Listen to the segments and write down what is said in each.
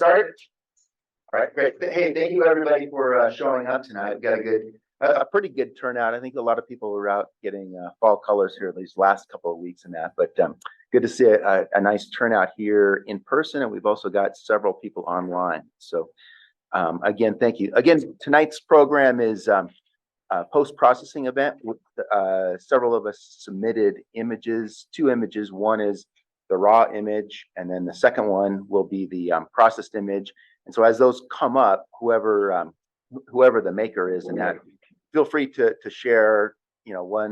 Start. All right, great. Hey, thank you everybody for showing up tonight. We've got a pretty good turnout. I think a lot of people were out getting fall colors here these last couple of weeks and that, but good to see a nice turnout here in person, and we've also got several people online. So again, thank you. Again, tonight's program is a post-processing event. Several of us submitted images, two images. One is the raw image, and then the second one will be the processed image. And so as those come up, whoever the maker is, and that, feel free to share, what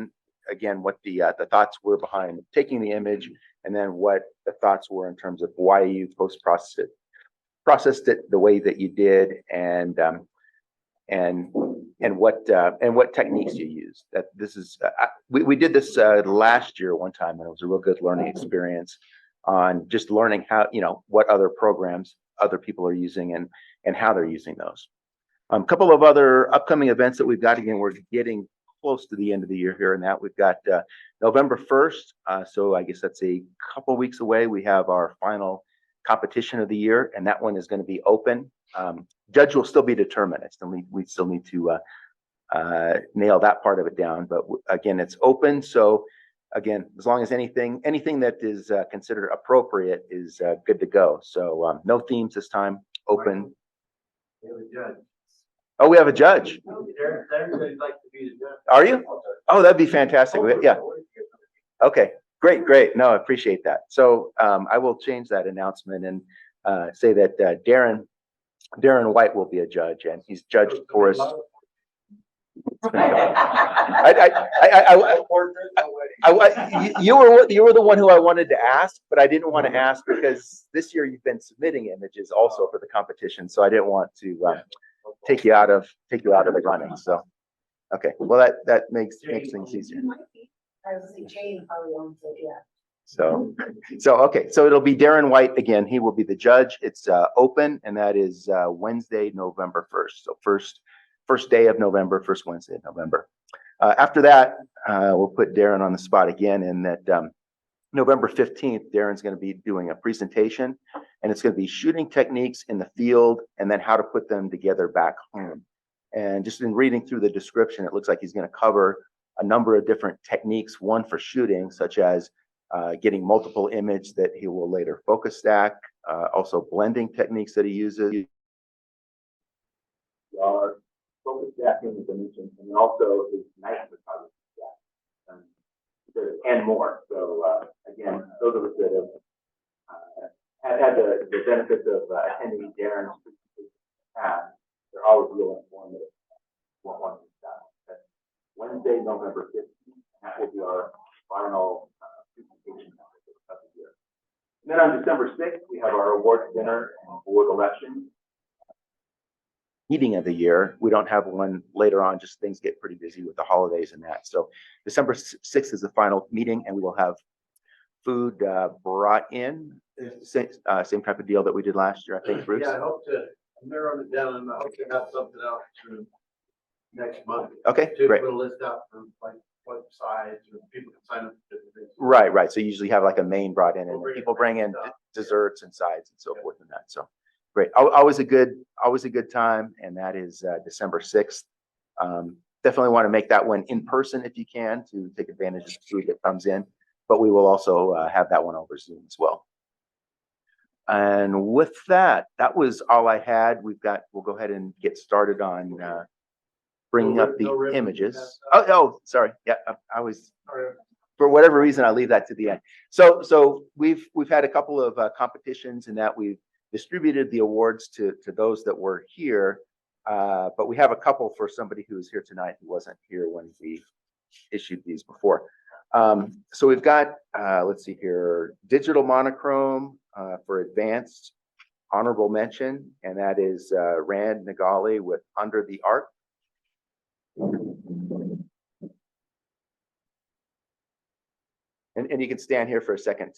the thoughts were behind taking the image, and then what the thoughts were in terms of why you processed it the way that you did, and what techniques you used. That this is we did this last year one time, and it was a real good learning experience on just learning how, what other programs other people are using and how they're using those. A couple of other upcoming events that we've got. Again, we're getting close to the end of the year here, and that we've got November 1st. So I guess that's a couple weeks away. We have our final competition of the year, and that one is going to be open. Judge will still be determined. We still need to nail that part of it down. But again, it's open. So again, as long as anything that is considered appropriate is good to go. So no themes this time. Open. We have a judge. Oh, we have a judge. Everybody'd like to be the judge. Are you? Oh, that'd be fantastic. Yeah. Okay. Great. No, I appreciate that. So I will change that announcement and say that Darren White will be a judge, and he's judged for us. You were the one who I wanted to ask, but I didn't want to ask because this year you've been submitting images also for the competition, so I didn't want to take you out of the running. So okay, well that makes things easier. So okay, so it'll be Darren White again. He will be the judge. It's open, and that is Wednesday, November 1st. So first day of November, first Wednesday of November. After that, we'll put Darren on the spot again, and that November 15th, Darren's going to be doing a presentation, and it's going to be shooting techniques in the field and then how to put them together back home. And just in reading through the description, it looks like he's going to cover a number of different techniques, one for shooting, such as getting multiple image that he will later focus stack, also blending techniques that he uses. Focus stacking, as I mentioned, and also his night photography stack, and more. So again, those of us that have had the benefits of attending Darren's presentation in the past, they're always real informative. That's Wednesday, November 15th, and that will be our final presentation of the year. And then on December 6th, we have our awards dinner and board election meeting of the year. We don't have one later on, just things get pretty busy with the holidays and that. So December 6th is the final meeting, and we will have food brought in. Same type of deal that we did last year, I think, Bruce. Yeah, I hope to narrow it down, and I hope to have something out for next month. Okay, to great. Put a list out for like what size, or people can sign up for different things. Right. So you usually have like a main brought in, and people bring in desserts and sides and so forth and that. So great. Always a good time, and that is December 6th. Definitely want to make that one in person if you can, to take advantage of the food that comes in, but we will also have that one over Zoom as well. And with that was all I had. We'll go ahead and get started on bringing up the images. Oh, sorry. Yeah, I was, for whatever reason, I leave that to the end. So we've had a couple of competitions, in that we've distributed the awards to those that were here, but we have a couple for somebody who is here tonight who wasn't here when we issued these before. So we've got, let's see here, digital monochrome for advanced honorable mention, and that is Rand Nagali with Under the Arc. And you can stand here for a second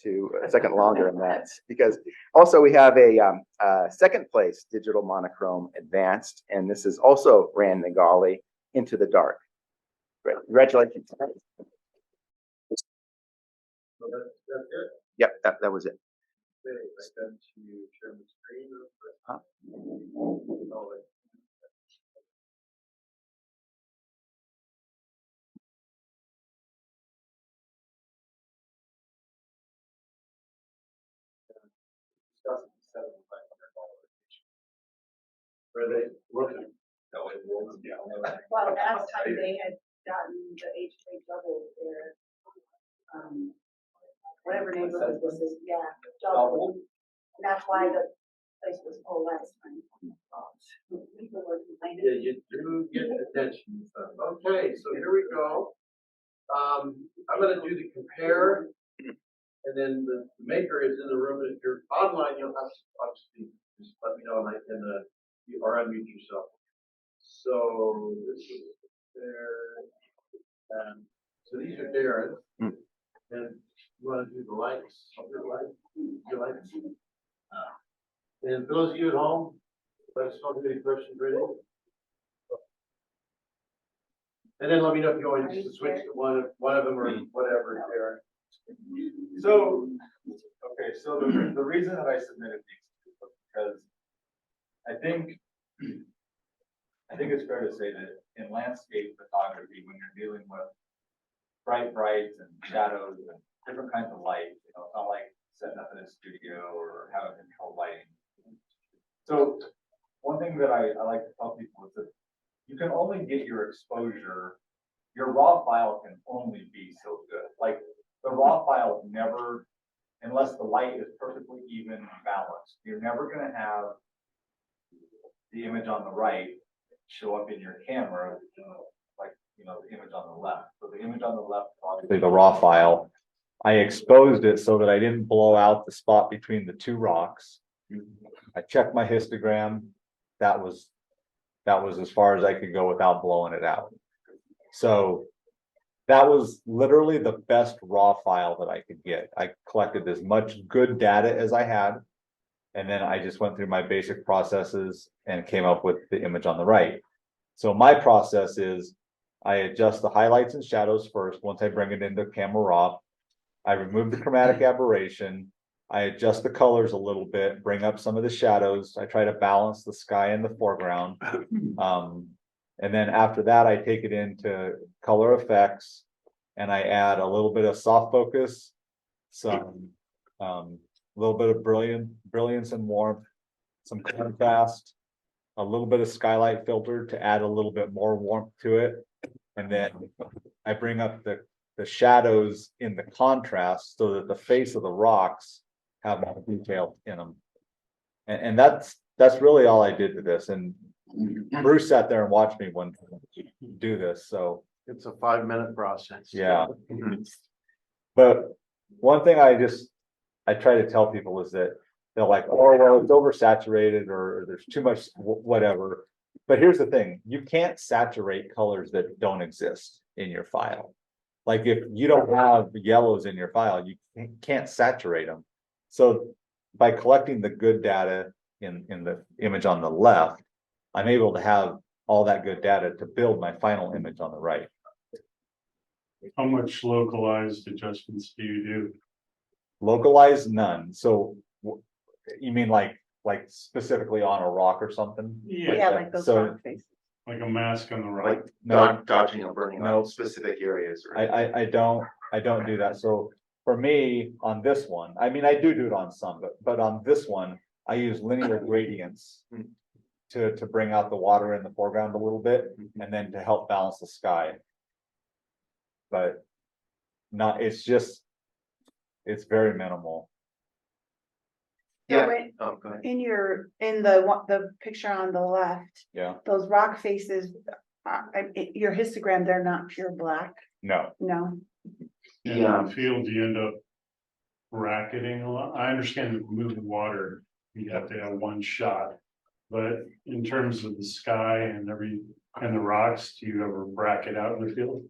longer than that, because also we have a second place digital monochrome advanced, and this is also Rand Nagali, Into the Dark. Great. Congratulations. So that's it. Yep, that was it. Okay, I got to share the screen. Huh? Oh, wait. Discussing $7,500. Where they looking? That way, yeah. Well, last time they had gotten the HOA double their, whatever neighborhood this is, yeah, double. And that's why the place was full last time. People were complaining. Yeah, you do get attention. Okay, so here we go. I'm gonna do the compare. And then the maker is in the room, and if you're online, you'll have to obviously just let me know, and I can, you or unmute yourself. So this is there, so these are Darren. Mm. And you wanna do the lights, your lights? And for those of you at home, let us know if you have any questions, ready? And then let me know if you want to switch to one of them or whatever, Darren. So, okay, so the reason that I submitted these was because I think it's fair to say that in landscape photography, when you're dealing with brights and shadows and different kinds of light, you know, it's not like setting up in a studio or having controlled lighting. So one thing that I like to tell people is that you can only get your exposure, your raw file can only be so good. Like the raw file never, unless the light is perfectly even and balanced, you're never going to have the image on the right show up in your camera like, you know, the image on the left. So the image on the left, obviously the raw file, I exposed it so that I didn't blow out the spot between the two rocks. I checked my histogram. That was as far as I could go without blowing it out. So that was literally the best raw file that I could get. I collected as much good data as I had. And then I just went through my basic processes and came up with the image on the right. So my process is I adjust the highlights and shadows first. Once I bring it into camera raw, I remove the chromatic aberration. I adjust the colors a little bit, bring up some of the shadows. I try to balance the sky in the foreground. And then after that, I take it into color effects and I add a little bit of soft focus, some little bit of brilliance and warmth, some contrast, a little bit of skylight filter to add a little bit more warmth to it. And then I bring up the shadows in the contrast so that the face of the rocks have more detail in them. And that's really all I did to this. And Bruce sat there and watched me one do this. So It's a 5-minute process. yeah. But one thing I try to tell people is that they're like, oh, well, it's oversaturated or there's too much whatever. But here's the thing, you can't saturate colors that don't exist in your file. Like if you don't have yellows in your file, you can't saturate them. So by collecting the good data in the image on the left, I'm able to have all that good data to build my final image on the right. How much localized adjustments do you do? Localized, none. So you mean like specifically on a rock or something? Yeah, like those So rock faces. Like a mask on the right? Like No. dodging or burning No. on specific areas. Or I don't do that. So for me on this one, I mean, I do it on some, but on this one, I use linear gradients to bring out the water in the foreground a little bit and then to help balance the sky. But not, it's very minimal. So Yeah. when- Oh, go ahead. in the picture on the left, Yeah, those rock faces, your histogram, they're not pure black, no. no? In Yeah. the field, you end up bracketing a lot. I understand that moving water, you have to have one shot. But in terms of the sky and the rocks, do you ever bracket out in the field?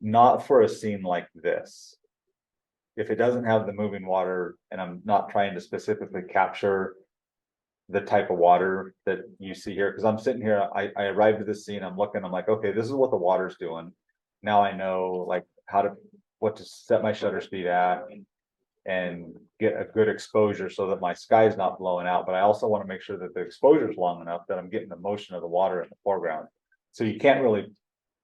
Not for a scene like this. If it doesn't have the moving water and I'm not trying to specifically capture the type of water that you see here, because I'm sitting here, I arrived at this scene, I'm looking, I'm like, okay, this is what the water's doing. Now I know like what to set my shutter speed at. and get a good exposure so that my sky's not blowing out, but I also want to make sure that the exposure is long enough that I'm getting the motion of the water in the foreground. So you can't really,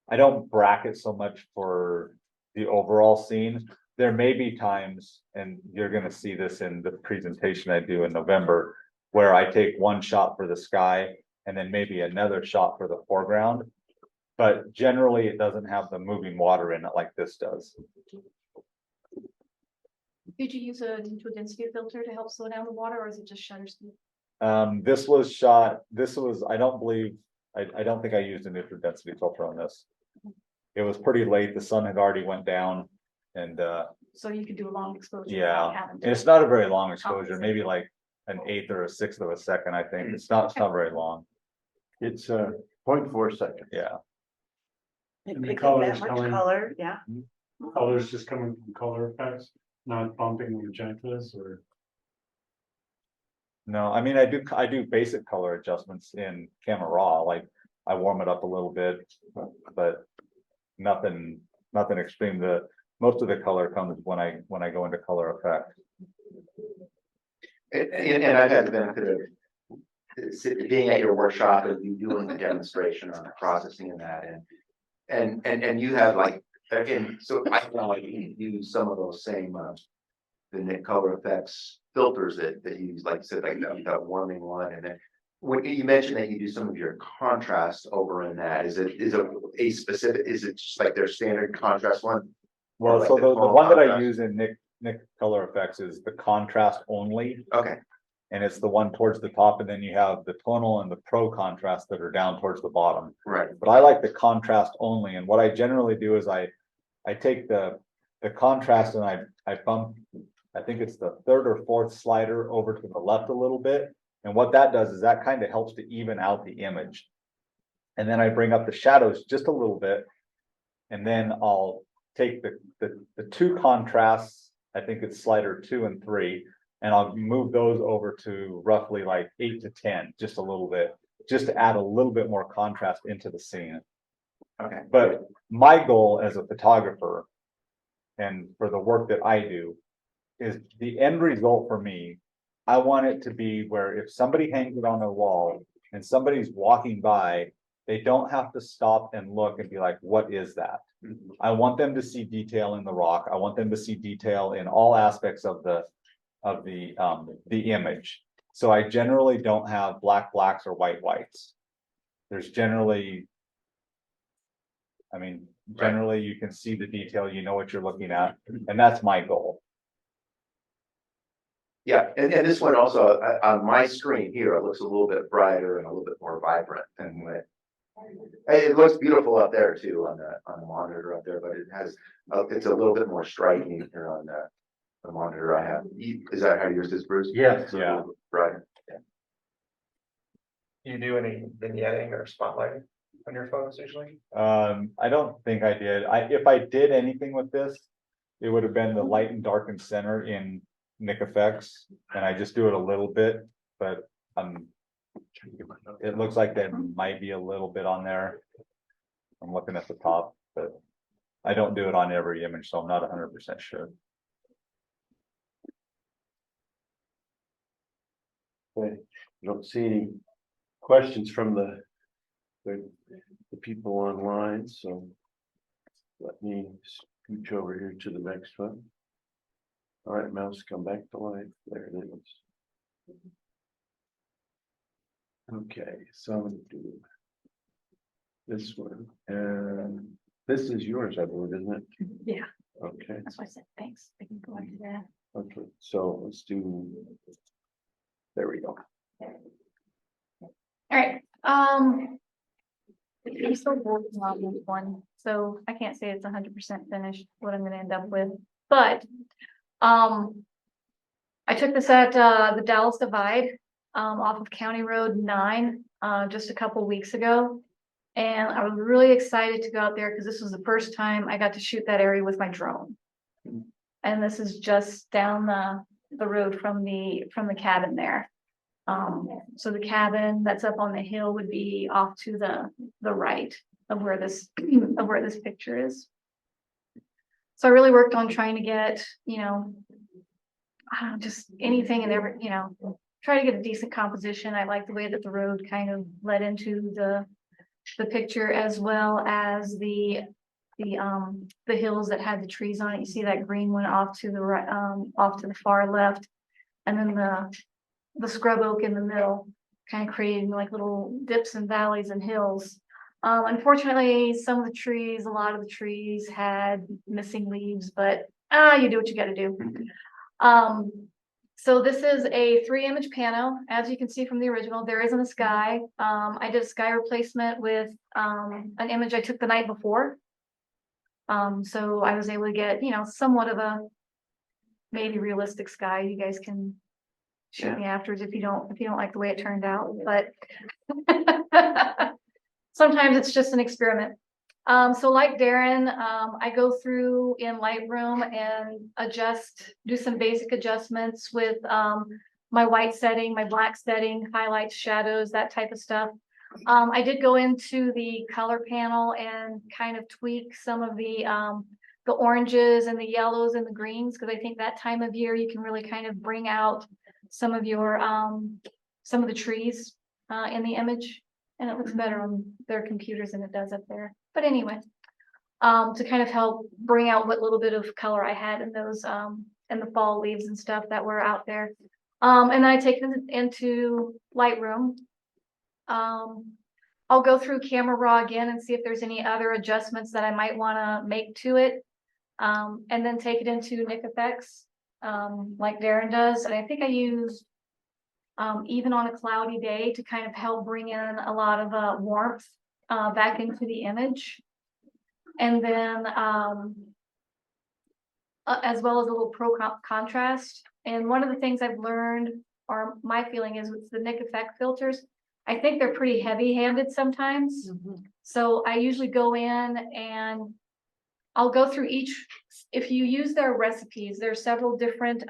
I don't bracket so much for the overall scene. There may be times, and you're gonna see this in the presentation I do in November, where I take one shot for the sky and then maybe another shot for the foreground. But generally, it doesn't have the moving water in it like this does. Did you use a neutral density filter to help slow down the water, or is it just shutter speed? This was shot, I don't believe, I don't think I used a neutral density filter on this. It was pretty late, the sun had already went down, and So you could do a long exposure. yeah, without having to- and it's not a very long exposure, maybe like an 1/8 or a 1/6 of a second, I think. It's not very long, It's 0.4 seconds. yeah. It And the picks up colors that much coming- color, yeah. Colors just coming from color effects, not bumping magentas or. No, I mean, I do basic color adjustments in Camera Raw, like I warm it up a little bit, but nothing extreme. Most of the color comes when I go into color effect. And I've had the benefit of being at your workshop and you doing the demonstration on the processing and that, and you have like, again, so I can like use some of those same, the Nick color effects filters that you use, like you said, like that warming one, and then when you mentioned that you do some of your contrast over in that, is it a specific, is it just like their standard contrast one? Or Well, like so the tonal one that I contrast? use in Nick color effects is the contrast only, Okay, and it's the one towards the top, and then you have the tonal and the pro contrast that are down towards the bottom. right, But I like the contrast only, and what I generally do is I take the contrast and I bump, I think it's the 3rd or 4th slider over to the left a little bit. And what that does is that kind of helps to even out the image. And then I bring up the shadows just a little bit. And then I'll take the 2 contrasts, I think it's slider 2 and 3, and I'll move those over to roughly like 8 to 10, just a little bit, just to add a little bit more contrast into the scene. okay. But my goal as a photographer and for the work that I do is the end result for me. I want it to be where if somebody hangs it on a wall and somebody's walking by, they don't have to stop and look and be like, what is that? I want them to see detail in the rock. I want them to see detail in all aspects of the image. So I generally don't have blacks or whites. There's generally, I mean, generally you can see the detail, you know what you're looking at, and that's my goal. Yeah, and this one also, on my screen here, it looks a little bit brighter and a little bit more vibrant than what. It looks beautiful up there too, on the monitor up there, but it has, it's a little bit more striking here on the monitor I have. Is that how yours is, Bruce? Yes. It's a little bit brighter. You do any vignetting or spotlighting on your photos usually? I don't think I did. If I did anything with this, it would have been the light and darken center in Nick Effects, and I just do it a little bit, but it looks like there might be a little bit on there. I'm looking at the top, but I don't do it on every image, so I'm not 100% sure. Okay, I don't see any questions from the people online, so let me scooch over here to the next one. All right, mouse, come back to life. There it is. Okay, so I'm gonna do this one, and this is yours, I believe, isn't it? Yeah, Okay, that's why I said thanks. I can go into that. okay, so let's do. There we go. All right, I'm still working on this one, so I can't say it's 100% finished, what I'm gonna end up with, but, I took this at, the Dallas Divide, off of County Road 9, just a couple weeks ago. And I was really excited to go out there because this was the first time I got to shoot that area with my drone. And this is just down the road from the cabin there. So the cabin that's up on the hill would be off to the right of where this picture is. So I really worked on trying to get, I don't know, just anything and every, try to get a decent composition. I like the way that the road kind of led into the picture, as well as the hills that had the trees on it. You see that green one off to the right, off to the far left, and then the scrub oak in the middle, kind of creating like little dips and valleys and hills. Unfortunately, some of the trees, a lot of the trees had missing leaves, but you do what you got to do. So this is a 3-image pano. As you can see from the original, there isn't a sky. I did a sky replacement with an image I took the night before. So I was able to get, somewhat of a maybe realistic sky. You guys can shoot me afterwards if you don't like the way it turned out, but sometimes it's just an experiment. So like Darren, I go through in Lightroom and do some basic adjustments with my white setting, my black setting, highlights, shadows, that type of stuff. I did go into the color panel and kind of tweak some of the oranges and the yellows and the greens, because I think that time of year you can really kind of bring out some of your some of the trees in the image, and it looks better on their computers than it does up there. But anyway, to kind of help bring out what little bit of color I had in those in the fall leaves and stuff that were out there. And then I take them into Lightroom. I'll go through Camera Raw again and see if there's any other adjustments that I might want to make to it. And then take it into Nik Effects, like Darren does. And I think I used even on a cloudy day to kind of help bring in a lot of warmth back into the image. And then as well as a little contrast. And one of the things I've learned, or my feeling is, with the Nik Effect filters, I think they're pretty heavy-handed sometimes. So I usually go in and I'll go through each. If you use their recipes, there are several different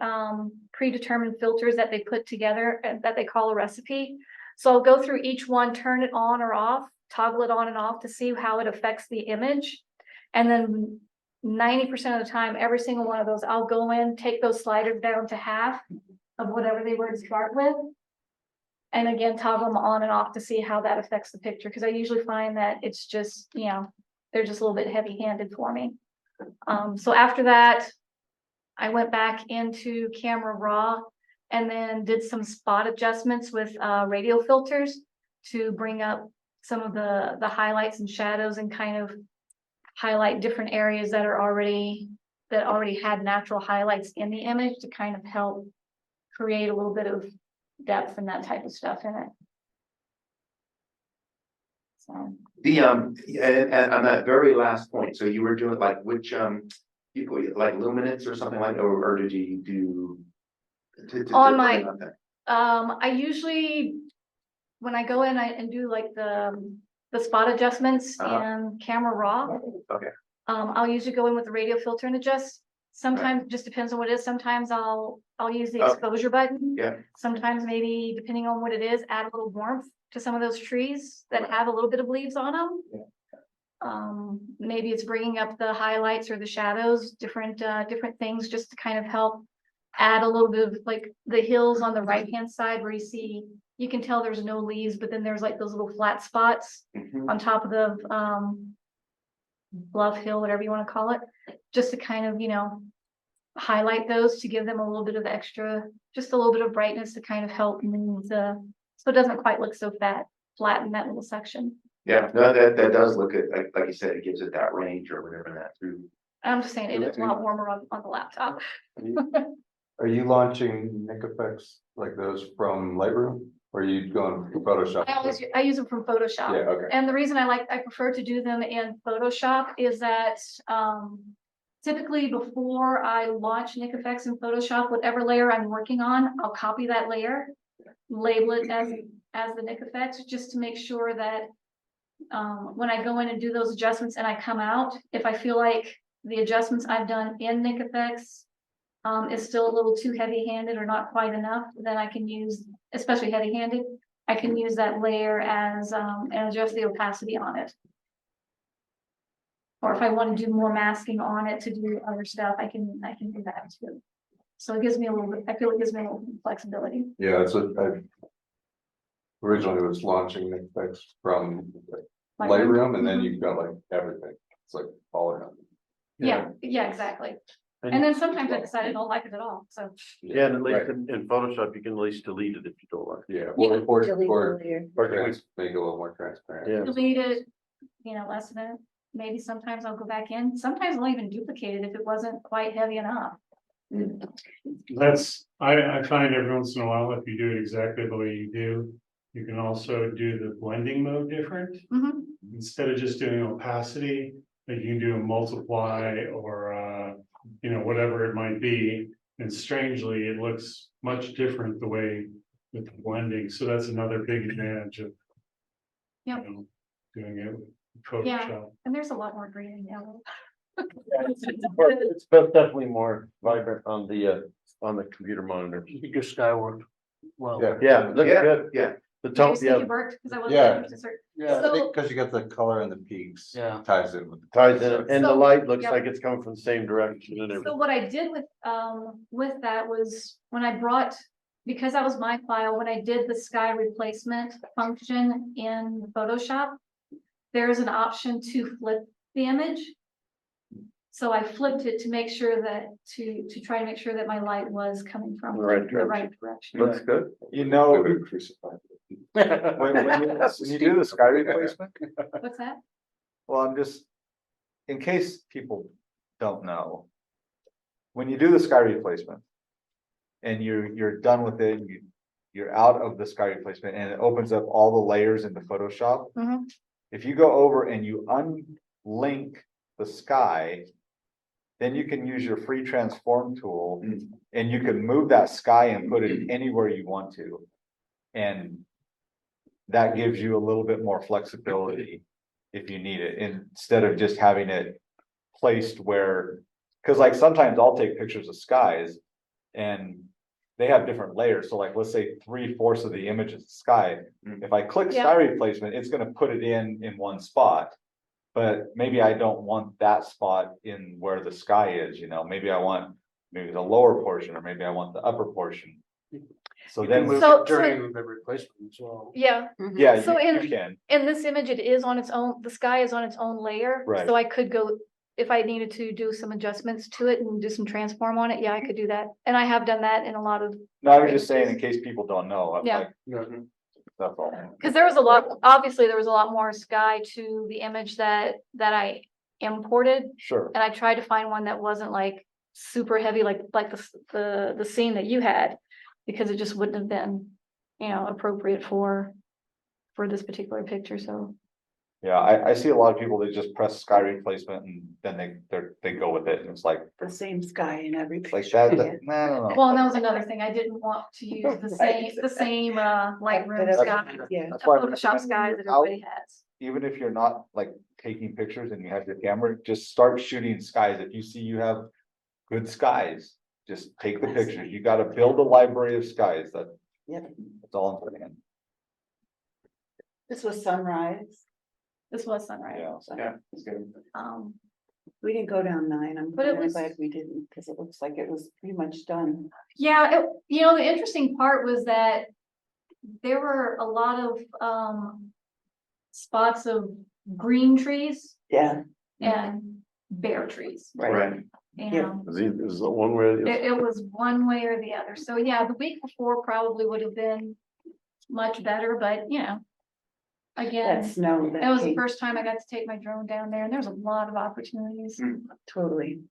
predetermined filters that they put together that they call a recipe. So I'll go through each one, turn it on or off, toggle it on and off to see how it affects the image. And then 90% of the time, every single one of those, I'll go in, take those sliders down to half of whatever they were to start with. And again, toggle them on and off to see how that affects the picture. Because I usually find that it's just, they're just a little bit heavy-handed for me. So after that, I went back into Camera Raw and then did some spot adjustments with radial filters to bring up some of the highlights and shadows and kind of highlight different areas that already had natural highlights in the image to kind of help create a little bit of depth and that type of stuff in it. So And on that very last point, so you were doing like which you put like luminance or something like, or did you do on my I usually, when I go in and do like the spot adjustments in Camera Raw, Okay. I'll usually go in with the radial filter and adjust. Sometimes it just depends on what it is. Sometimes I'll use the exposure button. Yeah. Sometimes maybe depending on what it is, add a little warmth to some of those trees that have a little bit of leaves on them. Yeah. Maybe it's bringing up the highlights or the shadows, different things, just to kind of help add a little bit of, like, the hills on the right hand side where you can tell there's no leaves, but then there's like those little flat spots on top of the bluff hill, whatever you want to call it, just to kind of highlight those, to give them a little bit of extra, just a little bit of brightness to kind of help move so it doesn't quite look so flat in that little section. Yeah, no, that does look good. Like you said, it gives it that range or whatever that through. I'm just saying it's a lot warmer on the laptop. Are you launching Nik Effects like those from Lightroom, or are you going from Photoshop? I use them from Photoshop. Yeah, okay. And the reason I prefer to do them in Photoshop is that typically before I launch Nik Effects in Photoshop, whatever layer I'm working on, I'll copy that layer, label it as the Nik Effects, just to make sure that when I go in and do those adjustments and I come out, if I feel like the adjustments I've done in Nik Effects is still a little too heavy-handed or not quite enough, then I can use, especially heavy-handed, I can use that layer as and adjust the opacity on it. Or if I want to do more masking on it to do other stuff, I can do that too. So it gives me a little bit, I feel it gives me a little flexibility. Yeah, that's what I. Originally was launching Nixpex from Lightroom and then you've got like everything. It's like all around. Yeah, yeah, exactly. And then sometimes I decide I don't like it at all, so. Yeah, and at least Right. in Photoshop, you can at least delete it if you don't like it. Yeah, Yeah. or Delete earlier. make it a little more transparent. Yeah. Delete it, you know, lessen it. Maybe sometimes I'll go back in. Sometimes I'll even duplicate it if it wasn't quite heavy enough. That's, I find every once in a while, if you do it exactly the way you do, you can also do the blending mode different. Mhm. Instead of just doing opacity, like you can do a multiply or, you know, whatever it might be. And strangely, it looks much different the way with the blending. So that's another big advantage of, you Yep. know, doing it with Yeah. Photoshop. And there's a lot more green and yellow. It's definitely more vibrant on the computer monitor. Your sky worked well. Yeah, it looks Yeah, good. yeah. The I top, just think yeah, it worked because I wasn't. Yeah. able to insert- Yeah, I So- think because you got the color and the peaks. Yeah. Ties in with. the ties in, and the So- light looks Yep. like it's coming from the same direction and So everything. what I did with that was when I brought, because that was my file, when I did the sky replacement function in Photoshop, there's an option to flip the image. So I flipped it to make sure that, to try to make sure that my light was coming from The right the right direction. Looks good. You know. Crucified. When you do the sky replacement, What's that? well, I'm just, in case people don't know. When you do the sky replacement. And you're done with it, you're out of the sky replacement and it opens up all the layers into Photoshop. Mhm. If you go over and you unlink the sky. Then you can use your free transform tool and you can move that sky and put it anywhere you want to. And that gives you a little bit more flexibility if you need it, instead of just having it placed where, because like sometimes I'll take pictures of skies and they have different layers. So like, let's say 3/4 of the image is sky. If I click sky replacement, it's gonna put it in one spot. But maybe I don't want that spot in where the sky is, you know, maybe I want maybe the lower portion, or maybe I want the upper portion. So then, During the replacement as well. Yeah, yeah, So you can, in this image, it is on its own, the sky is on its own layer. Right. So I could go, if I needed to do some adjustments to it and do some transform on it, yeah, I could do that. And I have done that in a lot of, no, I was just saying in case people don't know, I'm Yeah. like, that's all. because there was a lot, obviously, there was a lot more sky to the image that I imported. Sure, And I tried to find one that wasn't like super heavy, like the scene that you had, because it just wouldn't have been, you know, appropriate for this particular picture, so. yeah, I see a lot of people that just press sky replacement and then they go with it, and it's like, The same sky and everything. like that, no. Well, and that was another thing, I didn't want to use the same Lightroom That's- sky, Yeah. That's why I Photoshop recommend skies that out- everybody has. Even if you're not like taking pictures and you have your camera, just start shooting skies. If you see you have good skies, just take the pictures. You gotta build a library of skies. That's all I'm saying. This was sunrise. This was sunrise. Yeah. so, Yeah. It's good. We didn't go down 9. I'm But it really was- glad we didn't, because it looks like it was pretty much done. Yeah, you know, the interesting part was that there were a lot of spots of green trees Yeah. and bare trees, Right. you Yeah. know. Is the one where It was one way or the other. So yeah, the week before probably would have been much better, but you know, That again, snow. that was the came- first time I got to take my drone down there and there's a lot of opportunities. Totally.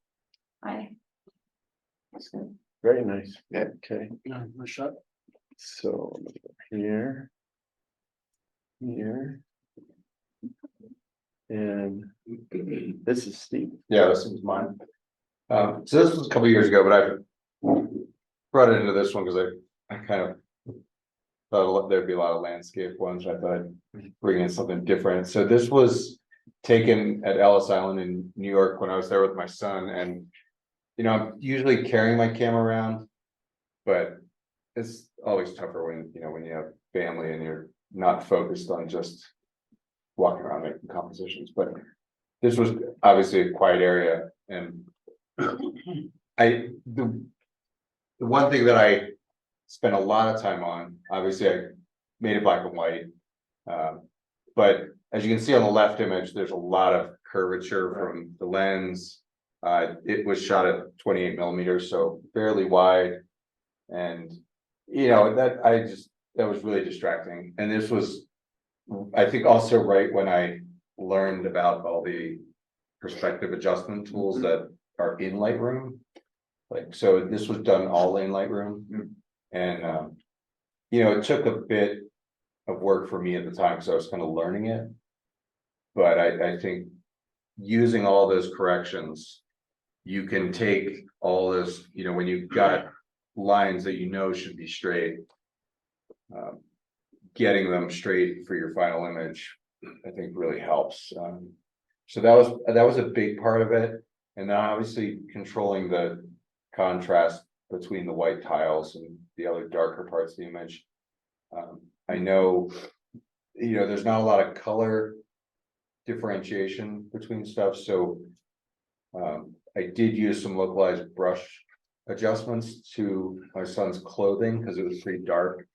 very nice. Yeah, okay. Yeah, the shot. So here. Here. And this is Steve. Yeah, this was mine. So this was a couple years ago, but I brought it into this one because I kind of thought there'd be a lot of landscape ones. I thought I'd bring in something different. So this was taken at Ellis Island in New York when I was there with my son, and you know, I'm usually carrying my camera around, but it's always tougher when you have family and you're not focused on just walking around making compositions. But this was obviously a quiet area, and the one thing that I spent a lot of time on, obviously I made it black and white. But as you can see on the left image, there's a lot of curvature from the lens. It was shot at 28 millimeters, so fairly wide. And, you know, that was really distracting. And this was, I think, also right when I learned about all the perspective adjustment tools that are in Lightroom. Like, so this was done all in Lightroom. And, you know, it took a bit of work for me at the time, because I was kind of learning it. But I think using all those corrections, you can take all this, you know, when you've got lines that you know should be straight, getting them straight for your final image, I think really helps. So that was a big part of it. And then obviously controlling the contrast between the white tiles and the other darker parts of the image. I know, you know, there's not a lot of color differentiation between stuff, so I did use some localized brush adjustments to my son's clothing because it was pretty dark,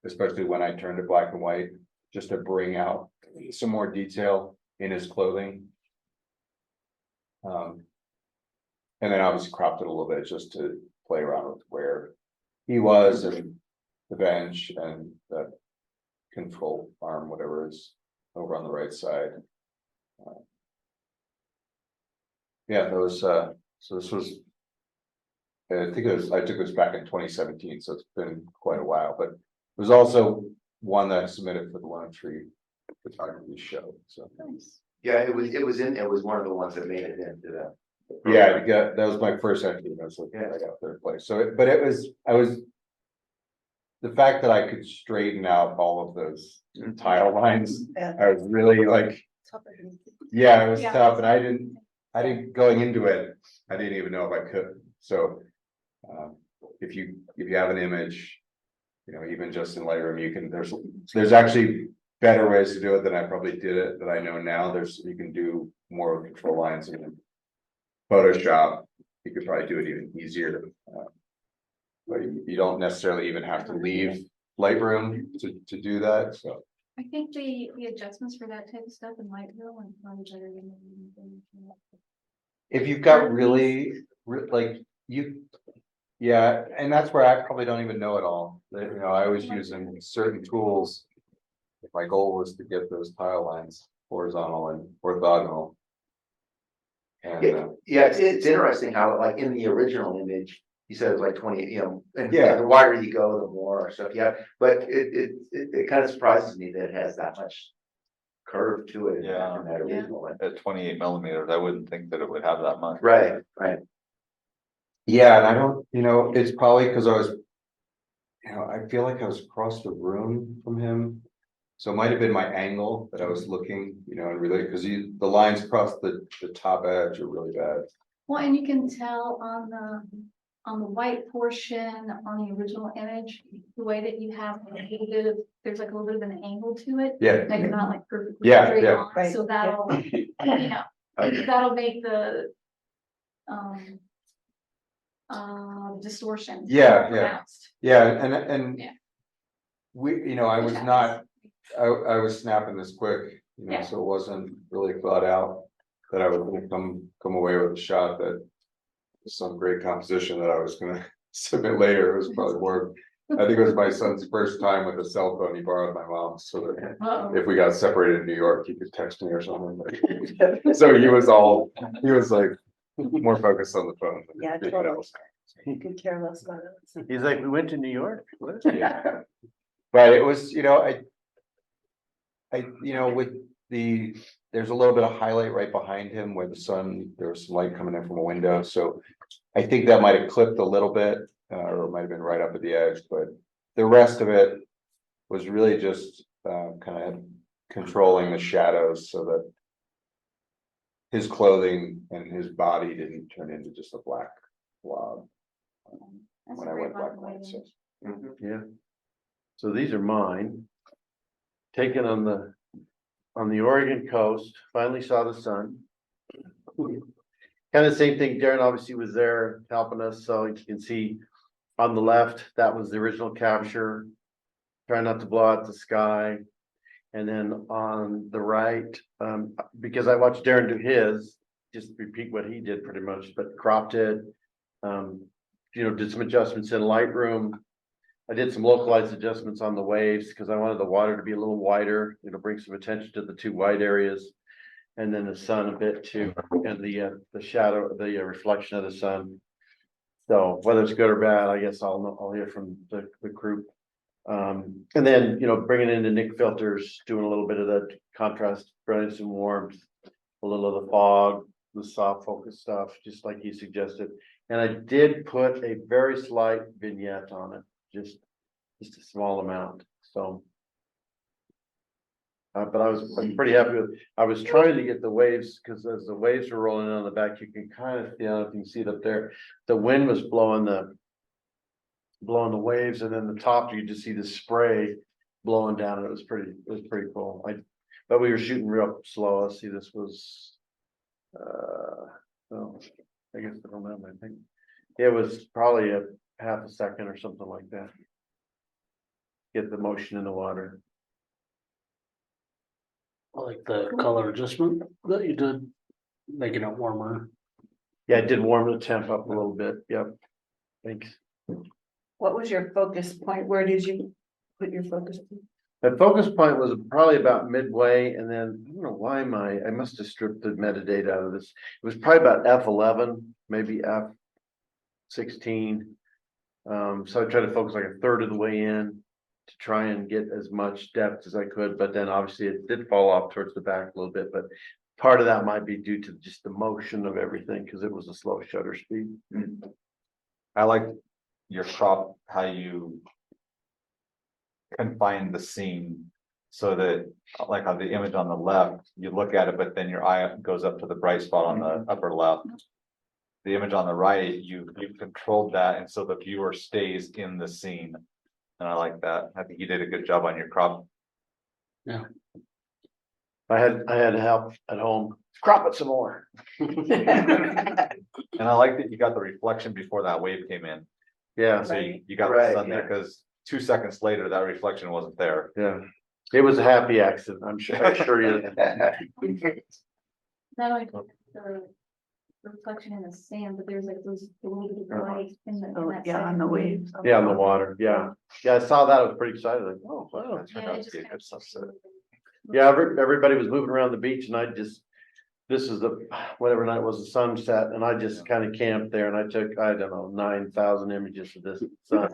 especially when I turned it black and white, just to bring out some more detail in his clothing. And then obviously cropped it a little bit just to play around with where he was and the bench and the control arm, whatever is over on the right side. Yeah, those, so this was, I think I took this back in 2017, so it's been quite a while, but it was also one that I submitted for the Lone Tree photography show, so. Yeah, it was one of the ones that made it into the. Yeah, that was my first entry, and I was like, yeah, I got third place, so, but the fact that I could straighten out all of those tile lines, I was really like, yeah, it was tough, and I didn't going into it, I didn't even know if I could. So if you have an image, you know, even just in Lightroom, you can, there's actually better ways to do it than I probably did it that I know now. You can do more control lines in Photoshop. You could probably do it even easier. But you don't necessarily even have to leave Lightroom to do that, so. I think the adjustments for that type of stuff in Lightroom and probably better than. If you've got really, like, yeah, and that's where I probably don't even know it all. You know, I was using certain tools. My goal was to get those tile lines horizontal and orthogonal. And, Yeah, it's interesting how, like, in the original image, you said it was like 20, you know, and Yeah. the wider you go, the more stuff you have, but it kind of surprises me that it has that much curve to it in that original one. At 28 millimeters, I wouldn't think that it would have that much. Right. yeah, and I don't, you know, it's probably because I was, you know, I feel like I was across the room from him. So it might have been my angle that I was looking, you know, and really, because the lines across the top edge are really bad. Well, and you can tell on the white portion on the original image, the way that you have a little bit of, there's like a little bit of an angle to it. Yeah. Like not like perfectly Yeah, straight yeah. on, so that'll, you know, that'll make the distortion. Yeah, more pronounced. Yeah, and Yeah. we, you know, I was not, I was snapping this quick, you know, Yeah. so it wasn't really thought out that I was gonna come away with a shot that was some great composition that I was gonna submit later. It was probably more, I think it was my son's first time with a cell phone. He borrowed my mom's, so that Uh-oh. if we got separated in New York, he could text me or something. So he was like more focused on the phone. than Yeah, anything totally. else. You could care less about it. He's like, we went to New York. What? Yeah. But it was, you know, you know, with there's a little bit of highlight right behind him where the sun, there was some light coming in from a window, so I think that might have clipped a little bit, or it might have been right up at the edge, but the rest of it was really just kind of controlling the shadows so that his clothing and his body didn't turn into just a black blob That's when a I great went black and black and white. white So. image. Yeah. So these are mine. Taken on the Oregon coast, finally saw the sun. Kind of same thing, Darren obviously was there helping us, so you can see on the left, that was the original capture. Try not to blow out the sky. And then on the right, because I watched Darren do his, just repeat what he did pretty much, but cropped it. Did some adjustments in Lightroom. I did some localized adjustments on the waves because I wanted the water to be a little wider, bring some attention to the two wide areas. And then the sun a bit too, and the shadow, the reflection of the sun. So whether it's good or bad, I guess I'll hear from the group. And then, bringing in the Nick filters, doing a little bit of the contrast, brilliance and warmth, a little of the fog, the soft focus stuff, just like you suggested. And I did put a very slight vignette on it, just a small amount, so. But I'm pretty happy with, I was trying to get the waves, because as the waves were rolling in on the back, you can kind of, if you can see it up there. The wind was blowing the waves, and then the top, you just see the spray blowing down, and it was pretty cool. But we were shooting real slow. Let's see, this was, I guess I don't know, I think it was probably a half a second or something like that. Get the motion in the water. I like the color adjustment that you did, making it warmer. Yeah, it did warm the temp up a little bit. Yep. Thanks. What was your focus point? Where did you put your focus point? The focus point was probably about midway, and then I don't know why I must have stripped the metadata out of this. It was probably about F11, maybe F16. So I tried to focus like a third of the way in to try and get as much depth as I could, but then obviously it did fall off towards the back a little bit, but part of that might be due to just the motion of everything, because it was a slow shutter speed. I like your crop, how you confine the scene so that, like on the image on the left, you look at it, but then your eye goes up to the bright spot on the upper left. The image on the right, you've controlled that, and so the viewer stays in the scene. And I like that. I think you did a good job on your crop. Yeah. I had help at home. Crop it some more. And I like that you got the reflection before that wave came in. Yeah, So you got the Right, sun there, because 2 seconds later, that reflection wasn't there. yeah. It was a happy accident, I'm sure. I assure you. Not only the reflection in the sand, but there's like those a little bit of light in the. in that Yeah, on the second waves. Yeah, on the water. Yeah. Yeah, I saw that. I was pretty excited. Like, oh, wow. That turned Yeah, out it to just be a kind good of sunset. Yeah, everybody was moving around the beach, and this is the, whatever night was, the sunset, and I just kind of camped there, and I took, I don't know, 9,000 images of this sun.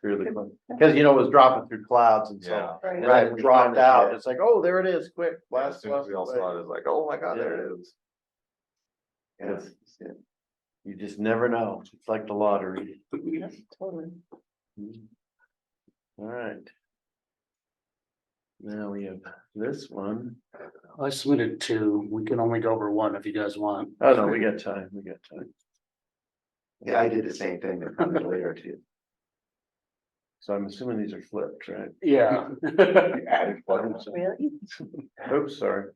Really fun. Because, it was dropping through clouds, and Yeah. so, and then it dropped out. It's like, oh, there it is, quick. As Blast, soon as we all saw it, it's like, oh my God, there it is. Yes. You just never know. It's like the lottery. Yes, totally. All right. Now we have this one. I submitted 2. We can only go over 1 if you guys want. Oh, no, we got time. We got time. Yeah, I did the same thing. They're coming later too. So I'm assuming these are flipped, right? Yeah. Added buttons. Really? Oops, sorry.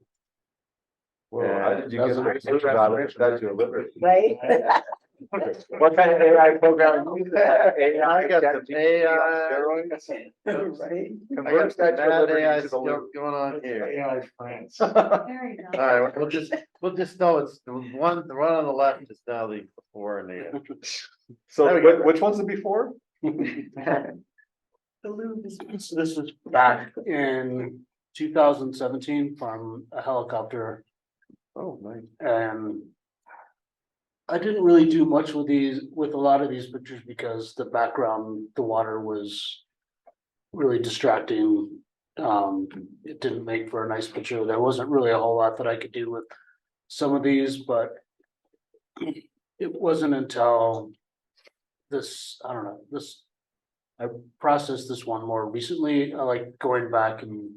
Whoa, how did you get the picture out of that to a liver? Right? What kind of AI program? you use? I got some AI. Right? I got some bad AI stuff going on here. AI France. Very nice. All right, we'll just know it's the one on the left is now the before and the. So There we go. which one's the before? The lube is. This is back in 2017 from a helicopter, Oh, nice. and I didn't really do much with a lot of these pictures because the background, the water was really distracting. It didn't make for a nice picture. There wasn't really a whole lot that I could do with some of these, but it wasn't until this, I don't know, I processed this one more recently. I like going back and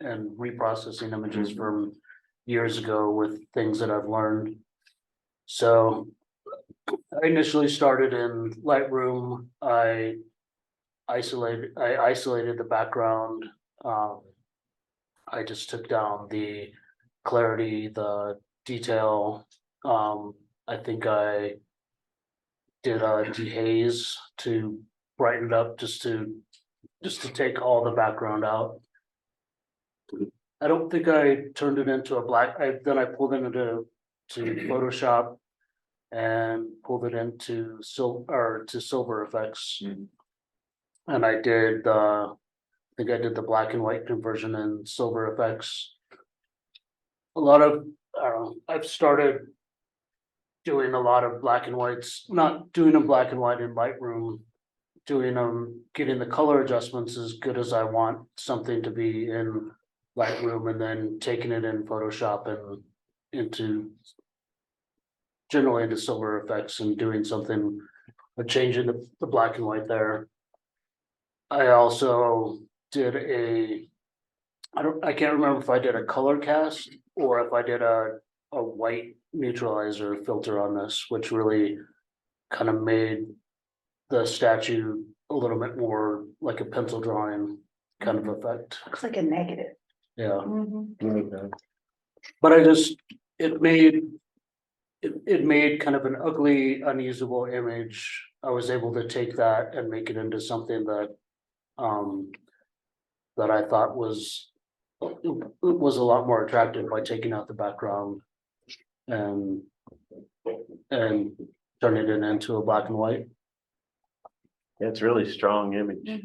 reprocessing images from years ago with things that I've learned. So I initially started in Lightroom. I isolated the background. I just took down the clarity, the detail. I think I did a dehaze to brighten it up, just to take all the background out. I don't think I turned it into a black, then I pulled it into Photoshop and pulled it into silver effects. And I did I think I did the black and white conversion in silver effects. A lot of, I don't know, I've started doing a lot of black and whites, not doing them black and white in Lightroom, doing them, getting the color adjustments as good as I want something to be in Lightroom, and then taking it in Photoshop and into generally into silver effects and doing something, changing the black and white there. I also did I can't remember if I did a color cast or if I did a white neutralizer filter on this, which really kind of made the statue a little bit more like a pencil drawing kind of effect. Looks like a negative. Yeah, Mhm. but it made kind of an ugly, unusable image. I was able to take that and make it into something that that I thought was a lot more attractive by taking out the background and turning it into a black and white. It's really strong image.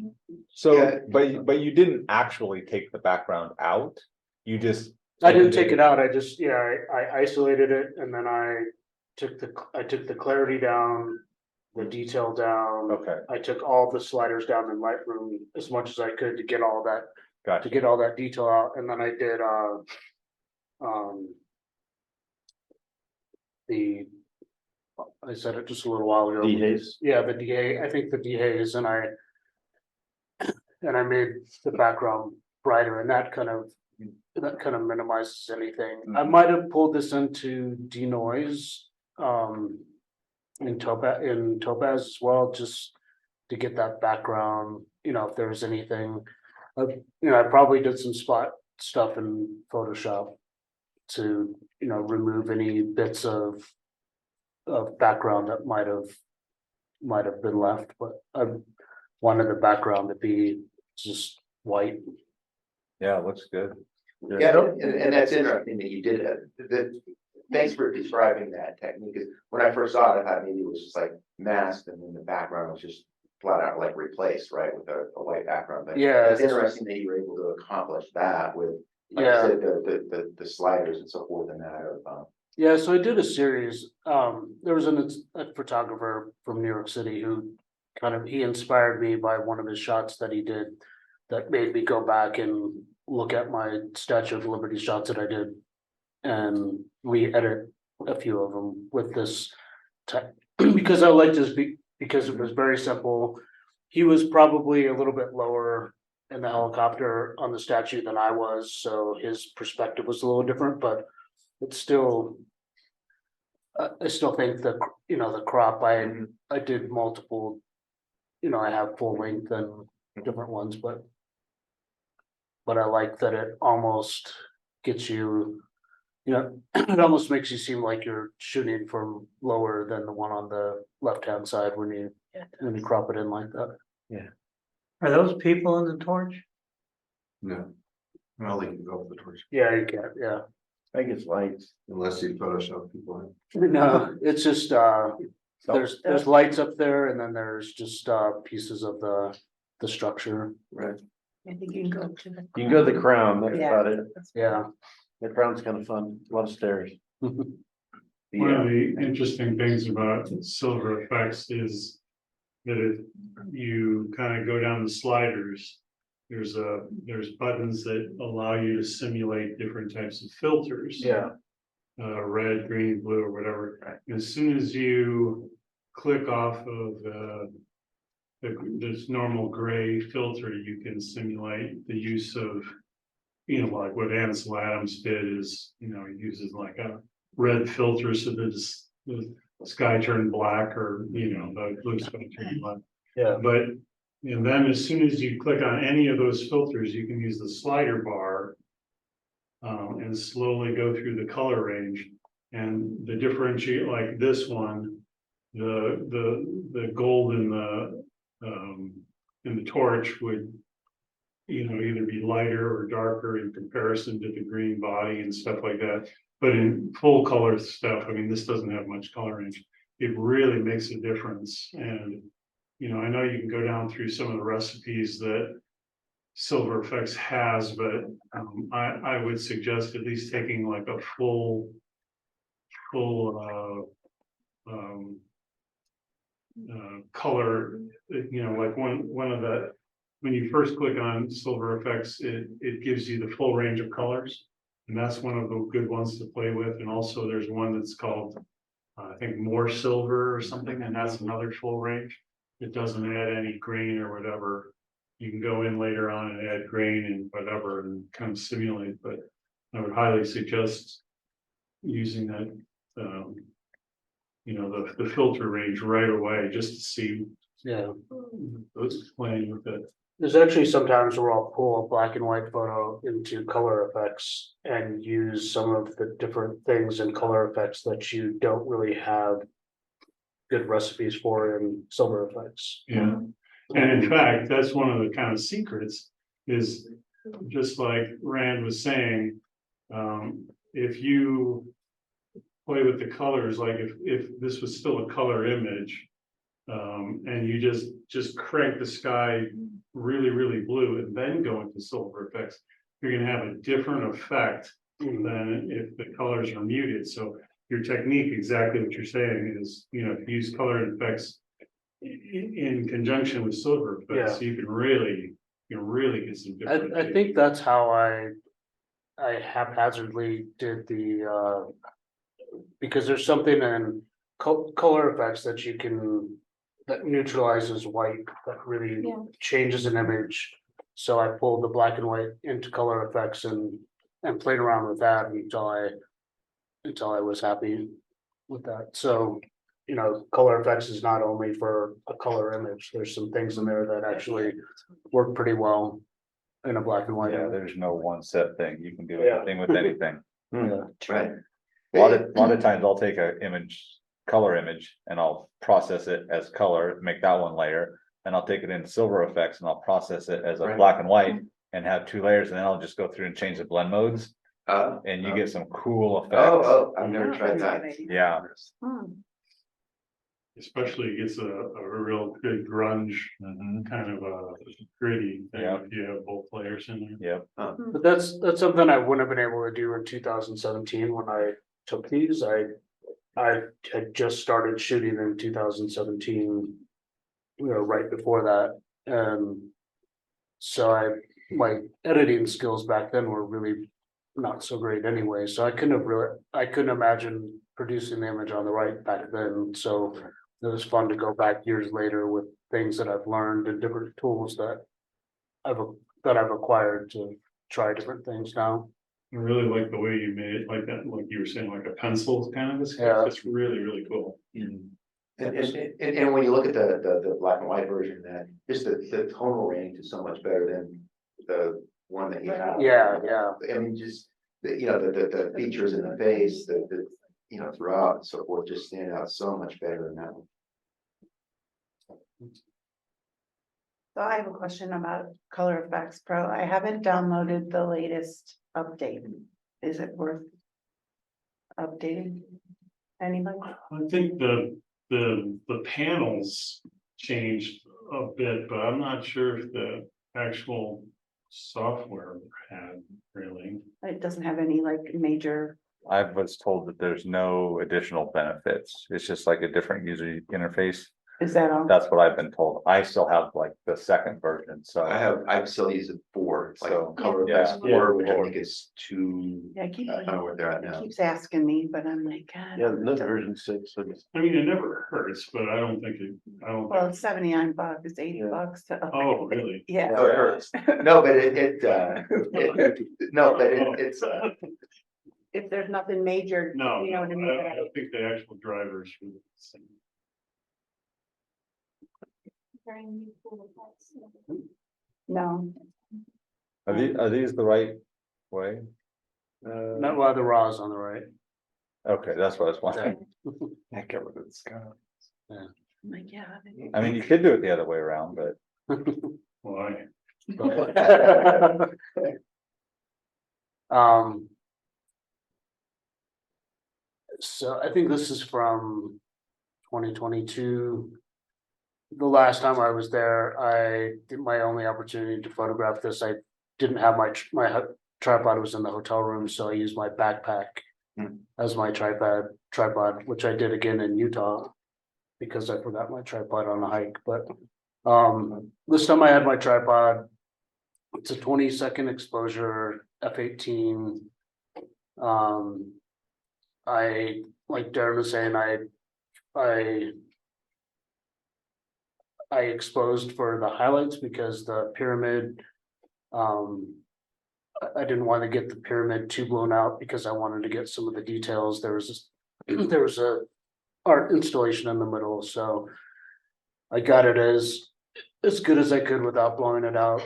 So, but you didn't actually take the background out, you just. I didn't take it out, I isolated it, and then I took the clarity down, the detail down. Okay, I took all the sliders down in Lightroom as much as I could to get all that, gotcha. detail out, and then I did I said it just a little while ago. Dehaze. Yeah, the DA, I think the dehaze, and I made the background brighter, and that kind of minimizes anything. I might have pulled this into denoise in Topaz as well, just to get that background, if there was anything. I probably did some spot stuff in Photoshop to, remove any bits of background that might have been left, but I wanted the background to be just white. Yeah, it looks good. Yeah, and that's interesting that you did it. Thanks for describing that technique, because when I first saw it, I thought maybe it was just like masked and then the background was just flat out like replaced, right, with a white background. But Yeah, it's interesting that you were able to accomplish that with, like you said, the sliders and so forth and that. Yeah, so I did a series. There was a photographer from New York City who he inspired me by one of his shots that he did that made me go back and look at my Statue of Liberty shots that I did and re-edit a few of them with this type because I liked this because it was very simple. He was probably a little bit lower in the helicopter on the statue than I was, so his perspective was a little different, but it's still, I still think the crop, I did multiple, I have full length and different ones, but I like that it almost gets you, it almost makes you seem like you're shooting from lower than the one on the left-hand side when you crop it in like that. Yeah. Are those people in the torch? No. Well, they can go up the torch, Yeah, you can, yeah. I think it's lights. unless you Photoshop people in. No, it's just, there's lights up there and then there's just, pieces of the structure. Right. I think you can go to the. You can go to the crown, that's Yeah. about it. Yeah. The crown's kind of fun, a lot of stairs. One of the interesting things about silver effects is that if you kind of go down the sliders, there's buttons that allow you to simulate different types of filters. Yeah. Red, green, blue, or whatever. As soon as you click off of this normal gray filter, you can simulate the use of, like what Ansel Adams did is, he uses like a red filter so that the sky turned black, or the blue sky turned black. Yeah. But and then as soon as you click on any of those filters, you can use the slider bar and slowly go through the color range. And the differentiate, like this one, the gold in the torch would, either be lighter or darker in comparison to the green body and stuff like that. But in full color stuff, I mean, this doesn't have much color range. It really makes a difference. And, I know you can go down through some of the recipes that Silver Effects has, but I would suggest at least taking like a full color, like one of the, when you first click on Silver Effects, it gives you the full range of colors. And that's one of the good ones to play with. And also there's one that's called, I think, More Silver or something, and that's another full range. It doesn't add any grain or whatever. You can go in later on and add grain and whatever and kind of simulate, but I would highly suggest using that, the filter range right away, just to see Yeah, what's playing with it. there's actually sometimes where I'll pull a black and white photo into color effects and use some of the different things in color effects that you don't really have good recipes for in Silver Effects. Yeah, and in fact, that's one of the kind of secrets is just like Rand was saying, if you play with the colors, like if this was still a color image, and you just crank the sky really, really blue and then go into Silver Effects, you're gonna have a different effect than if the colors are muted. So your technique, exactly what you're saying, is, if you use color effects in conjunction with Silver Effects, you can really get some different. I think that's how I haphazardly did the, because there's something in color effects that you can, that neutralizes white, that really Yeah. changes an image. So I pulled the black and white into color effects and played around with that until I was happy with that. So, color effects is not only for a color image, there's some things in there that actually work pretty well in a black and white. Yeah, image. there's no one set thing. You can do Yeah. anything with anything. Yeah. Right. A lot of times I'll take a color image and I'll process it as color, make that one layer. And I'll take it into Silver Effects and I'll process it as a Right. black and white and have two layers, and then I'll just go through and change the blend modes. Oh, And you get some cool effects. I've never tried that. Yeah. Especially it gets a real good grunge Mhm. kind of a gritty thing Yeah. if you have both layers in there. Yep. But that's something I wouldn't have been able to do in 2017 when I took these. I had just started shooting in 2017, right before that. So my editing skills back then were really not so great anyway, so I couldn't imagine producing the image on the right back then. So it was fun to go back years later with things that I've learned and different tools that I've acquired to try different things now. I really like the way you made it like that, like you were saying, like a pencil kind of a sketch. Yeah. It's really, really cool. And when you look at the black and white version, that just the tonal range is so much better than the one that you have. Yeah. I mean, just, the features in the face, throughout and so forth, just stand out so much better than that one. So I have a question about Color Effects Pro. I haven't downloaded the latest update. Is it worth updating? Anybody? I think the panels changed a bit, but I'm not sure if the actual software had really. It doesn't have any major, I was told that there's no additional benefits. It's just like a different user interface. is that all? That's what I've been told. I still have like the second version, so. I've still used it 4, it's like So, color yeah. effects 4, which I think is 2. Yeah, I don't know where they're at it now. keeps asking me, but I'm like, God. Yeah, another version 6. I mean, it never hurts, but I don't think. Well, it's $79, it's $80 to. Oh, really? Yeah. No, it hurts. No, but it's, If there's nothing major, No, you know what I mean? I think the actual drivers were the same. No, Are these the right way? Not while the raws on the right. Okay, that's what I was wondering. I covered it, Scott. Like, yeah. I mean, you could do it the other way around, but. Why? Um. So I think this is from 2022. The last time I was there, my only opportunity to photograph this, I didn't have my tripod was in the hotel room, so I used my backpack as my tripod, which I did again in Utah because I forgot my tripod on the hike. But this time I had my tripod. It's a 20-second exposure f/18. I, like Darren was saying, I exposed for the highlights because the pyramid, I didn't want to get the pyramid too blown out because I wanted to get some of the details. There was a art installation in the middle, so I got it as good as I could without blowing it out.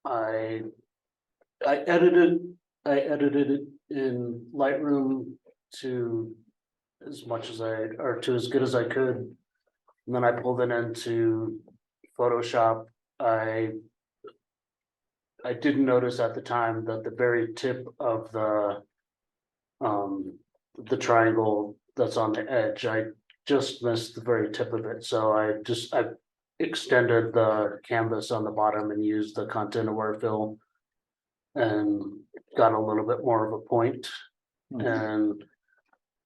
I edited it in Lightroom to as good as I could. And then I pulled it into Photoshop. I didn't notice at the time that the very tip of the triangle that's on the edge, I just missed the very tip of it. So I extended the canvas on the bottom and used the content aware fill and got a little bit more of a point. And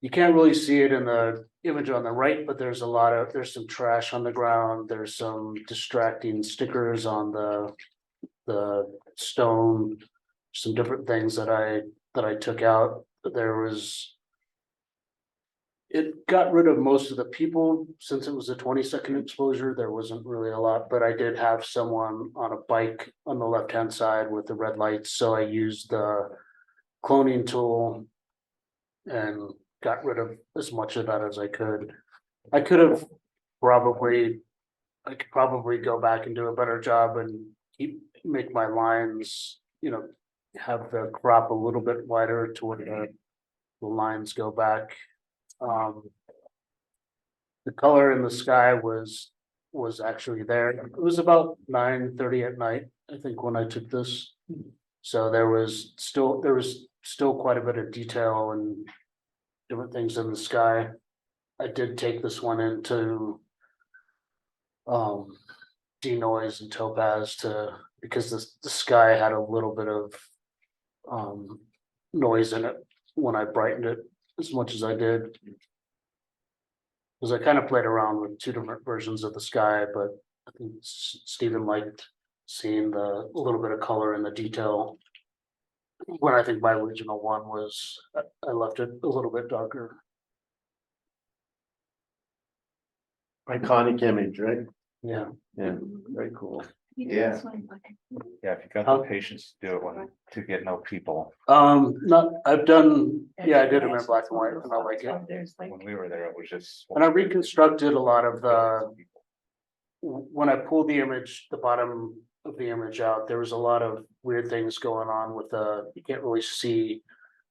you can't really see it in the image on the right, but there's some trash on the ground. There's some distracting stickers on the stone, some different things that I took out. It got rid of most of the people since it was a 20-second exposure. There wasn't really a lot, but I did have someone on a bike on the left-hand side with the red lights. So I used the cloning tool and got rid of as much of that as I could. I could probably go back and do a better job and make my lines, have the crop a little bit wider to where the lines go back. The color in the sky was actually there. It was about 9:30 at night, I think, when I took this. So there was still quite a bit of detail and different things in the sky. I did take this one into denoise and topaz because the sky had a little bit of noise in it when I brightened it as much as I did. Because I kind of played around with two different versions of the sky, but I think Stephen liked seeing a little bit of color in the detail. When I think my original one was, I left it a little bit darker. Iconic image, right? Yeah. Yeah, very cool. Yeah. Yeah, if you got the patience to do it to get no people. I did them in black and white and I like it. There's like. When we were there, it was just. And I reconstructed a lot of when I pulled the image, the bottom of the image out, there was a lot of weird things going on with you can't really see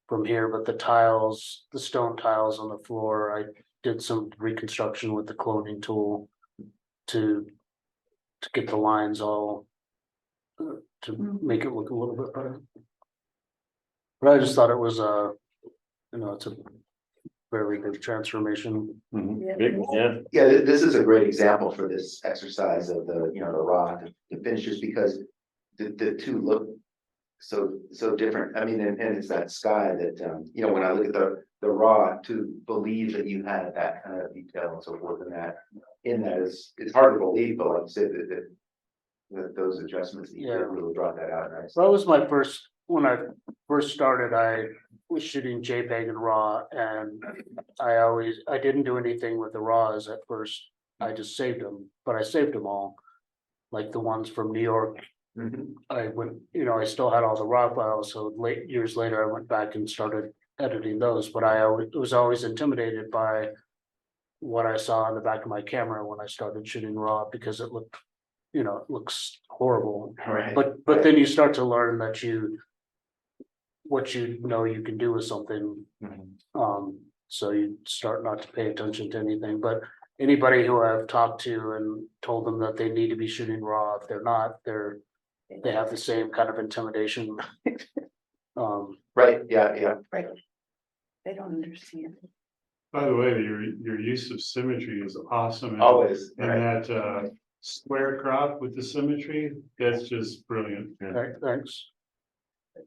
from here, but the stone tiles on the floor, I did some reconstruction with the cloning tool to get the lines all to make it look a little bit better. But I just thought it was it's a very big transformation. Yeah. Yeah, this is a great example for this exercise of the raw to finishes because the two look so different. I mean, and it's that sky that when I look at the raw, to believe that you had that kind of detail and so forth in that is, it's hard to believe, but like you said, that those adjustments that you did really brought that out nice. So that was when I first started, I was shooting JPEG and RAW, and I didn't do anything with the RAWs at first. I just saved them, but I saved them all, like the ones from New York. I still had all the RAW files, so years later I went back and started editing those, but I was always intimidated by what I saw on the back of my camera when I started shooting RAW because it looks horrible. Right. But then you start to learn that what you can do with something. So you start not to pay attention to anything, but anybody who I've talked to and told them that they need to be shooting raw, if they're not, they have the same kind of intimidation. Right, yeah. Right. They don't understand. By the way, your use of symmetry is awesome. and- Always, And right. that square crop with the symmetry, that's just brilliant. Okay, thanks.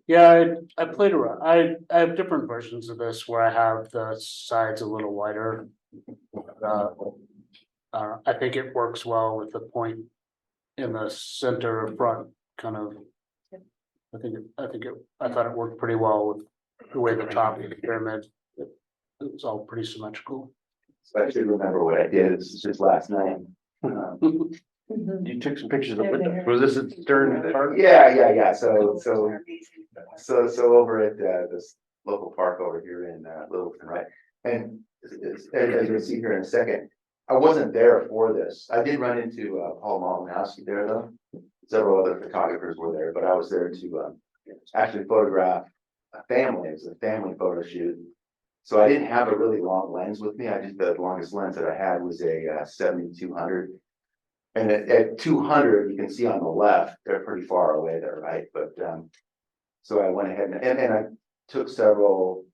Yeah, I played around. I have different versions of this where I have the sides a little wider. I think it works well with the point in the center front, kind of. I thought it worked pretty well with the way the top of the pyramid. It was all pretty symmetrical. So I should remember what I did. This is just last night. You took some pictures of it. Was this at Stern Park? Yeah. So over at this local park over here in Littleton, right? And as you'll see here in a second, I wasn't there for this. I did run into Paul Malinowski there though. Several other photographers were there, but I was there to actually photograph a family. It was a family photo shoot. So I didn't have a really long lens with me. The longest lens that I had was a 7200. And at 200, you can see on the left, they're pretty far away there, right? But so I went ahead and I took several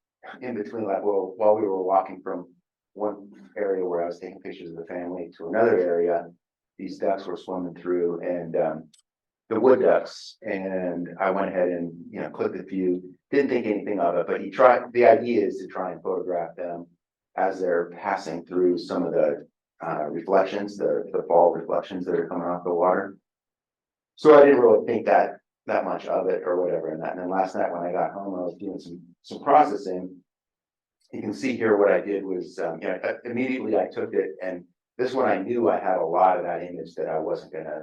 in between, like, well, while we were walking from one area where I was taking pictures of the family to another area, these ducks were swimming through, and the wood ducks, and I went ahead and, you know, clicked a few, didn't think anything of it, but the idea is to try and photograph them as they're passing through some of the reflections, the fall reflections that are coming off the water. So I didn't really think that much of it or whatever in that. And then last night when I got home, I was doing some processing. You can see here what I did was, immediately I took it, and this one I knew I had a lot of that image that I wasn't gonna,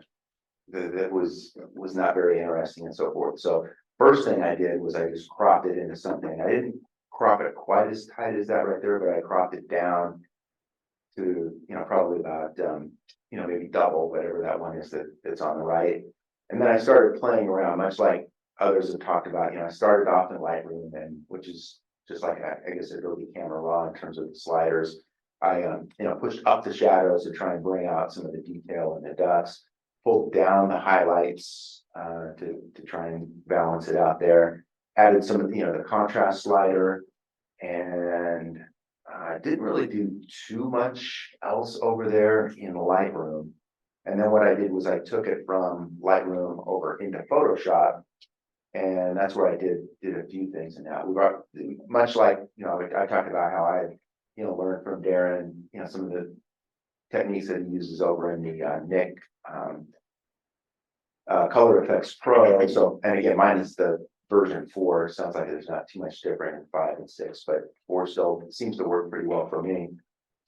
that was not very interesting and so forth. So first thing I did was I just cropped it into something. I didn't crop it quite as tight as that right there, but I cropped it down to, probably about, maybe double whatever that one is that's on the right. And then I started playing around, much like others have talked about. I started off in Lightroom, and which is just like, I guess, Adobe Camera Raw in terms of the sliders. I, pushed up the shadows to try and bring out some of the detail in the ducks, pulled down the highlights to try and balance it out there, added some of the contrast slider, and I didn't really do too much else over there in Lightroom. And then what I did was I took it from Lightroom over into Photoshop, and that's where I did a few things in that. We got, much like, I talked about how I, learned from Darren, some of the techniques that he uses over in the Nick Color Effects Pro. So, and again, mine is the version 4. Sounds like there's not too much different in 5 and 6, but 4 still seems to work pretty well for me.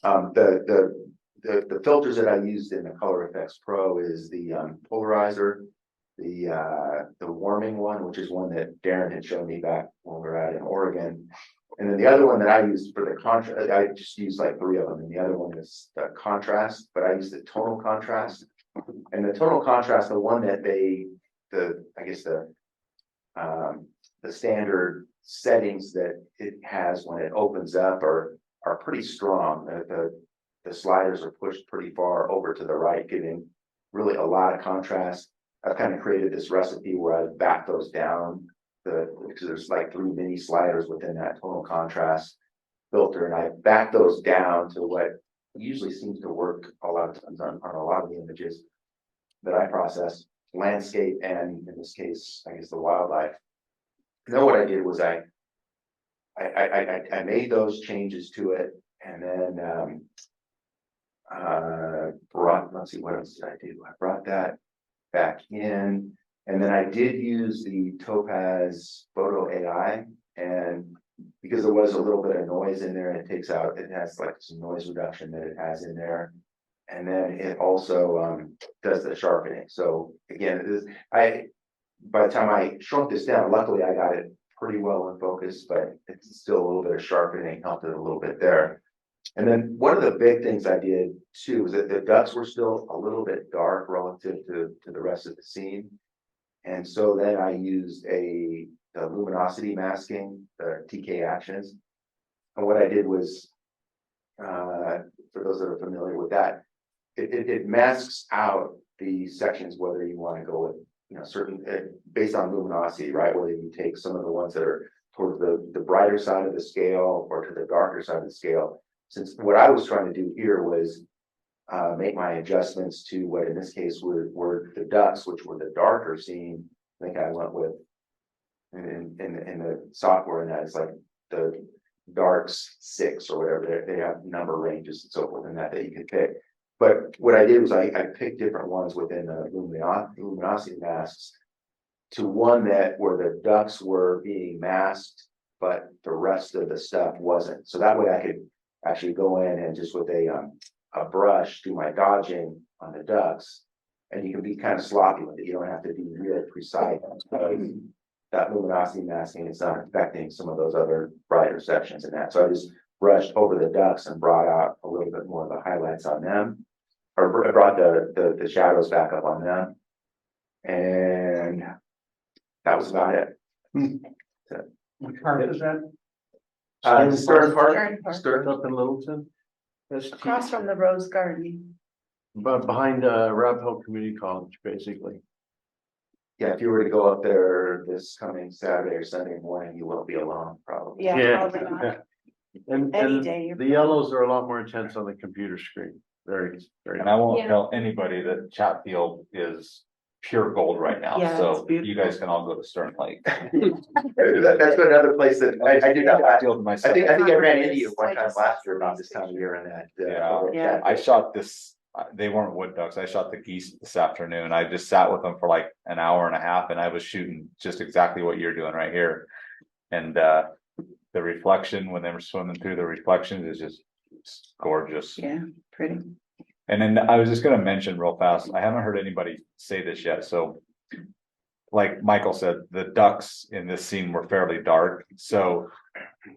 The filters that I used in the Color Effects Pro is the polarizer, the warming one, which is one that Darren had shown me back when we were out in Oregon. And then the other one that I used for the contrast, I just used like 3 of them. And the other one is the contrast, but I used the tonal contrast. And the tonal contrast, the one that the standard settings that it has when it opens up are pretty strong. The sliders are pushed pretty far over to the right, giving really a lot of contrast. I've kind of created this recipe where I back those down, because there's like 3 mini sliders within that tonal contrast filter, and I back those down to what usually seems to work a lot of times on a lot of the images that I process, landscape, and in this case, I guess the wildlife. And then what I did was I made those changes to it, and then let's see, what else did I do? I brought that back in, and then I did use the Topaz Photo AI, and because there was a little bit of noise in there, it has like some noise reduction that it has in there. And then it also does the sharpening. So again, by the time I shrunk this down, luckily I got it pretty well in focus, but it's still a little bit of sharpening, helped it a little bit there. And then one of the big things I did too is that the ducks were still a little bit dark relative to the rest of the scene. And so then I used the luminosity masking, the TK Actions. And what I did was, for those that are familiar with that, it masks out the sections, whether you want to go with, certain, based on luminosity, right? Whether you take some of the ones that are towards the brighter side of the scale or to the darker side of the scale. Since what I was trying to do here was make my adjustments to what in this case were the ducks, which were the darker scene. I think I went with in the software, and that is like the darks 6 or whatever. They have number ranges and so forth, and that you can pick. But what I did was I picked different ones within the luminosity masks to one that where the ducks were being masked, but the rest of the stuff wasn't. So that way I could actually go in and just with a brush do my dodging on the ducks, and you can be kind of sloppy with it. You don't have to be real precise because that luminosity masking is not affecting some of those other brighter sections in that. So I just brushed over the ducks and brought out a little bit more of the highlights on them, or brought the shadows back up on them, and that was about it. Which part is that? Stern Park. Stern Park. Stern. Up in Littleton? That's Across from the Rose Garden. but behind Arapahoe Community College, basically. Yeah, if you were to go up there this coming Saturday or Sunday morning, you won't be alone, probably. Yeah, probably not. And Any day. the yellows are a lot more intense on the computer screen. Very, very. And I won't Yeah. tell anybody that Chatfield is pure gold right now, Yeah, it's so you beautiful. guys can all go to Stern Lake. That's another place that I did not. Chatfield I myself. think I ran into you I one time just last saw year about some this time of year in that. Yeah. over at Yeah. Chatfield. I shot this, they weren't wood ducks, I shot the geese this afternoon, I just sat with them for like an hour and a half, and I was shooting just exactly what you're doing right here. And the reflection, when they were swimming through the reflections, is just gorgeous. Yeah, pretty. And then I was just gonna mention real fast, I haven't heard anybody say this yet, so. Like Michael said, the ducks in this scene were fairly dark, so.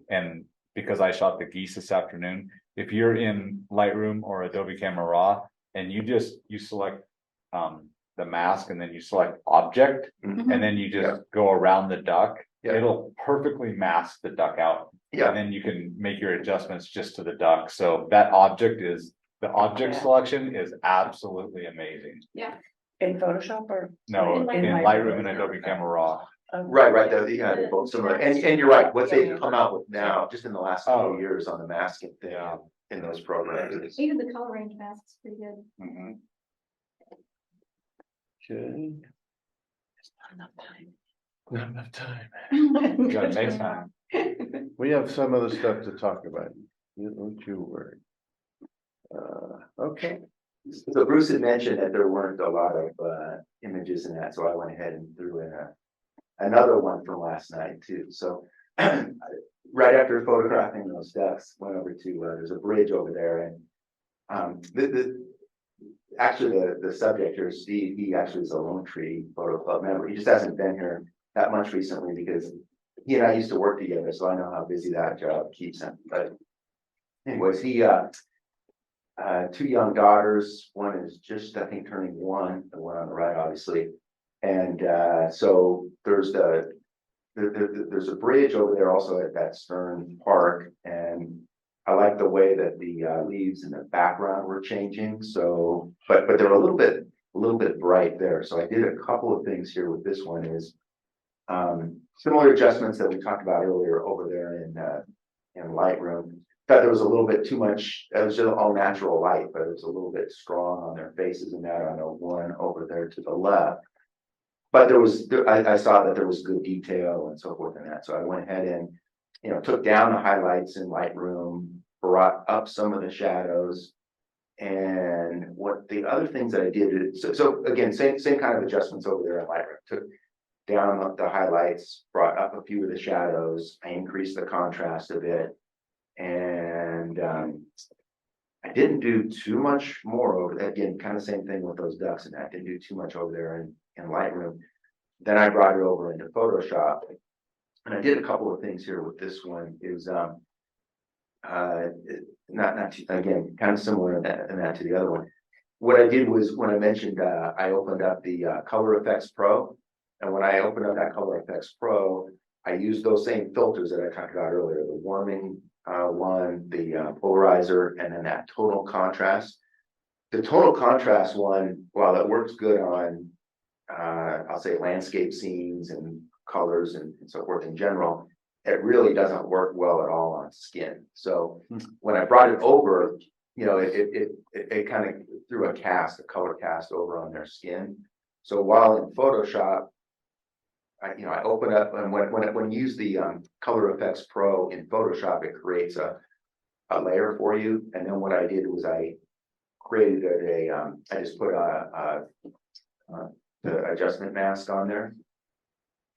And because I shot the geese this afternoon, if you're in Lightroom or Adobe Camera Raw and you select the mask and then you select object, and then you just go around the duck, Yeah. it'll perfectly mask the duck out. Yeah. And then you can make your adjustments just to the duck, so that the object Yeah. selection is absolutely amazing. In Photoshop or? No, In in Lightroom. Lightroom and Adobe Camera Raw. Right, they're both similar, and you're right, what they've come out with now, just in the last couple of years on the masking thing Yeah. in those programs. is- Even the color range mask is pretty good. Mhm. Okay. Not enough time. Not enough time. You gotta make time. We have some other stuff to talk about. Don't you worry. Okay. So Bruce had mentioned that there weren't a lot of images in that, so I went ahead and threw in another one from last night too. So right after photographing those ducks, went over to there's a bridge over there, and actually the subject here, Steve, he actually is a Lone Tree Photo Club member. He just hasn't been here that much recently because he and I used to work together, so I know how busy that job keeps him. But anyways, he 2 young daughters. One is just, I think, turning 1, the one on the right, obviously. And so there's there's a bridge over there also at that Stern Park, and I like the way that the leaves in the background were changing. So, but they're a little bit bright there. So I did a couple of things here with this one is similar adjustments that we talked about earlier over there in Lightroom. Thought there was a little bit too much. It was just all natural light, but it was a little bit strong on their faces and that on the one over there to the left. But I saw that there was good detail and so forth in that. So I went ahead and, took down the highlights in Lightroom, brought up some of the shadows. And what the other things that I did, so again, same kind of adjustments over there in Lightroom. Took down the highlights, brought up a few of the shadows. I increased the contrast a bit. And I didn't do too much more over that. Again, kind of same thing with those ducks, and I didn't do too much over there in Lightroom. Then I brought it over into Photoshop, and I did a couple of things here with this one. Is again kind of similar in that to the other one. What I did was when I mentioned I opened up the Color Effects Pro, and when I opened up that Color Effects Pro, I used those same filters that I talked about earlier, the warming one, the polarizer, and then that total contrast. The total contrast one, while it works good on, I'll say landscape scenes and colors and so forth in general, it really doesn't work well at all on skin. So when I brought it over, you know, it kind of threw a color cast over on their skin. So while in Photoshop, I open up, and when you use the Color Effects Pro in Photoshop, it creates a layer for you. And then what I did was I created I just put the adjustment mask on there,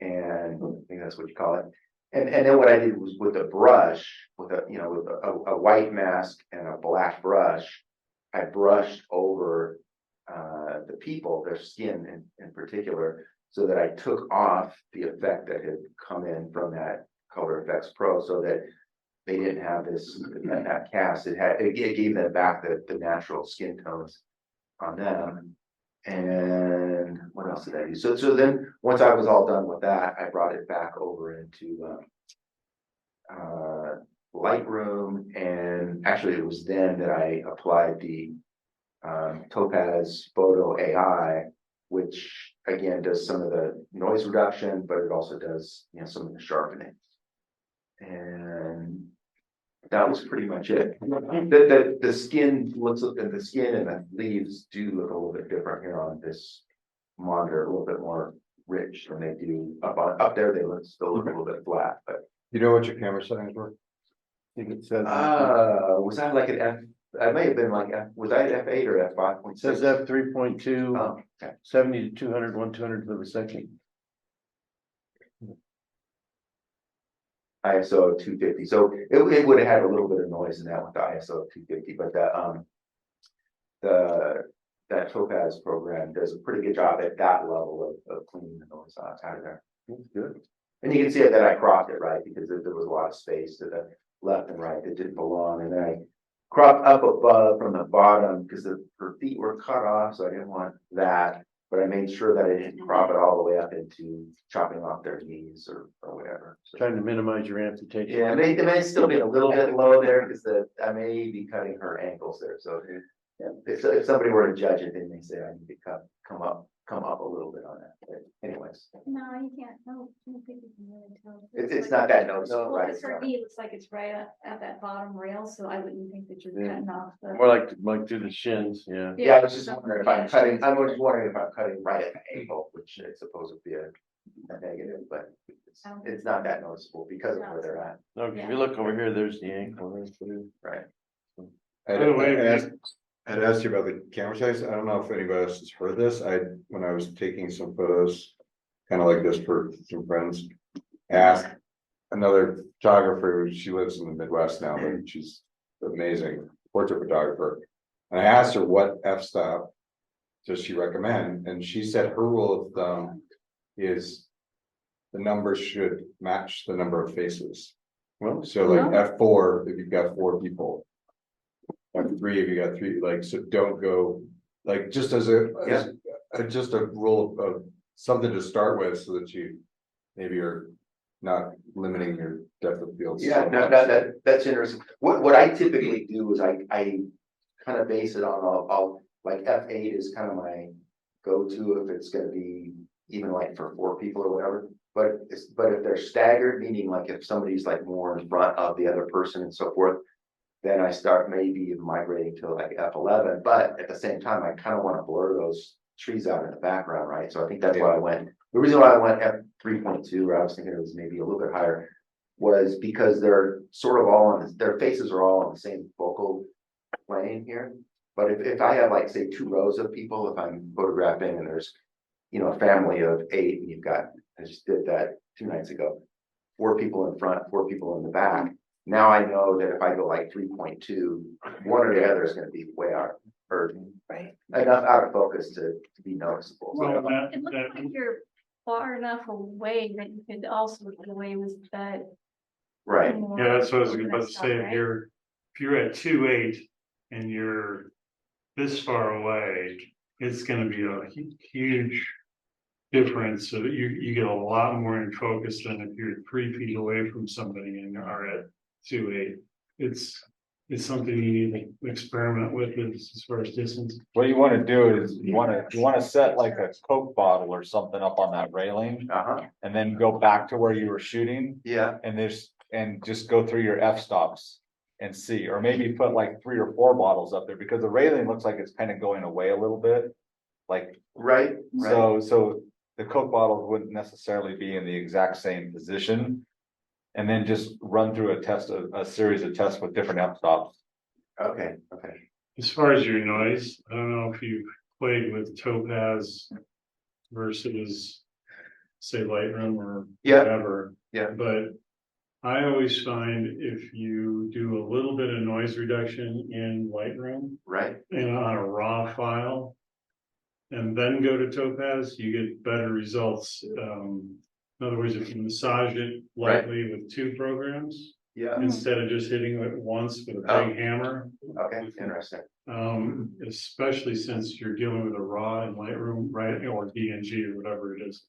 and I think that's what you call it. And then what I did was with a brush, with a white mask and a black brush, I brushed over the people, their skin in particular, so that I took off the effect that had come in from that Color Effects Pro, so that they didn't have that cast. It gave them back the natural skin tones on them. And what else did I do? So then once I was all done with that, I brought it back over into Lightroom, and actually it was then that I applied the Topaz Photo AI, which again does some of the noise reduction, but it also does some of the sharpening. And that was pretty much it. The skin looks, and the skin and the leaves do look a little bit different here on this monitor, a little bit more rich than they do up there. They still look a little bit flat, but You know what your camera settings were? I think it says, was that like an F? I may have been like was I at F8 or it F5.6? says F3.2, Oh, okay. 70 to 200, 1/200th of a second. ISO 250. So it would have had a little bit of noise in that with the ISO 250, but that Topaz program does a pretty good job at that level of cleaning the noise out of there. That's good. And you can see that I cropped it, right, because there was a lot of space to the left and right that didn't belong. And then I cropped up above from the bottom because her feet were cut off, so I didn't want that. But I made sure that I didn't crop it all the way up into chopping off their knees or whatever. So, Trying to minimize your amputation. yeah, it may still be a little bit low there because I may be cutting her ankles there. So if somebody were to judge it, they may say I need to come up a little bit on that. But anyways, No, you can't, no, I don't think you can really tell. it's not that noticeable, Well, right? because for me, it looks like it's right at that bottom rail, so I wouldn't think that you're Yeah. cutting off the. More like through the shins, yeah. Yeah, I was just wondering if I'm cutting. I was just wondering if I'm cutting right at the ankle, which I suppose would be a negative, but it's not that noticeable because of where they're at. No, if you look over here, there's the ankle, there's the. Right. By the way, I'd asked you about the camera size. I don't know if anybody else has heard this. When I was taking some photos, kind of like this for some friends, asked another photographer. She lives in the Midwest now, but she's amazing portrait photographer. And I asked her what f-stop does she recommend, and she said her rule of thumb is the numbers should match the number of faces. Well, So like f4 if you've got 4 people. F3 if you got 3, like, so don't go, like, just as just a rule of something to start with, so that you maybe are not limiting your depth of field. Yeah, no, that's interesting. What I typically do is I kind of base it on I'll like F8 is kind of my go-to if it's going to be even like for 4 people or whatever. But if they're staggered, meaning like if somebody's like more in front of the other person and so forth, then I start maybe migrating to like F11. But at the same time, I kind of want to blur those trees out in the background, right? So I think that's why I went. The reason why I went F3.2, or I was thinking it was maybe a little bit higher, was because they're sort of all on their faces are all on the same focal plane here. But if I have like say 2 rows of people, if I'm photographing and there's a family of 8, and you've got, I just did that 2 nights ago, 4 people in front, 4 people in the back. Now I know that if I go like 3.2, one or the other is going to be way out or enough out of focus to be noticeable. Well, that- it looks that- like you're far enough away that you could also get away with that. Right. more Yeah, that's what I was about to stuff, say. right? If you're at 2.8 and you're this far away, it's gonna be a huge difference. So you get a lot more in focus than if you're 3 feet away from somebody and are at 2.8. it's something you need to experiment with as far as distance. What you wanna do is you wanna set like a Coke bottle or something up on that railing. And then go back to where you were shooting Yeah, and just go through your f-stops. And see, or maybe put like 3 or 4 bottles up there because the railing looks like it's kind of going away a little bit. Like, right. so the Coke bottles wouldn't necessarily be in the exact same position. And then just run through a series of tests with different f-stops. Okay. As far as your noise, I don't know if you've played with Topaz versus, say, Lightroom or Yeah. whatever. Yeah. But I always find if you do a little bit of noise reduction in Lightroom Right. and on a raw file, and then go to Topaz, you get better results. In other words, if you massage it lightly with 2 programs, Yeah. instead of just hitting it once with a Oh. big hammer. Okay, interesting. Especially since you're dealing with a raw in Lightroom, right, or DNG or whatever it is.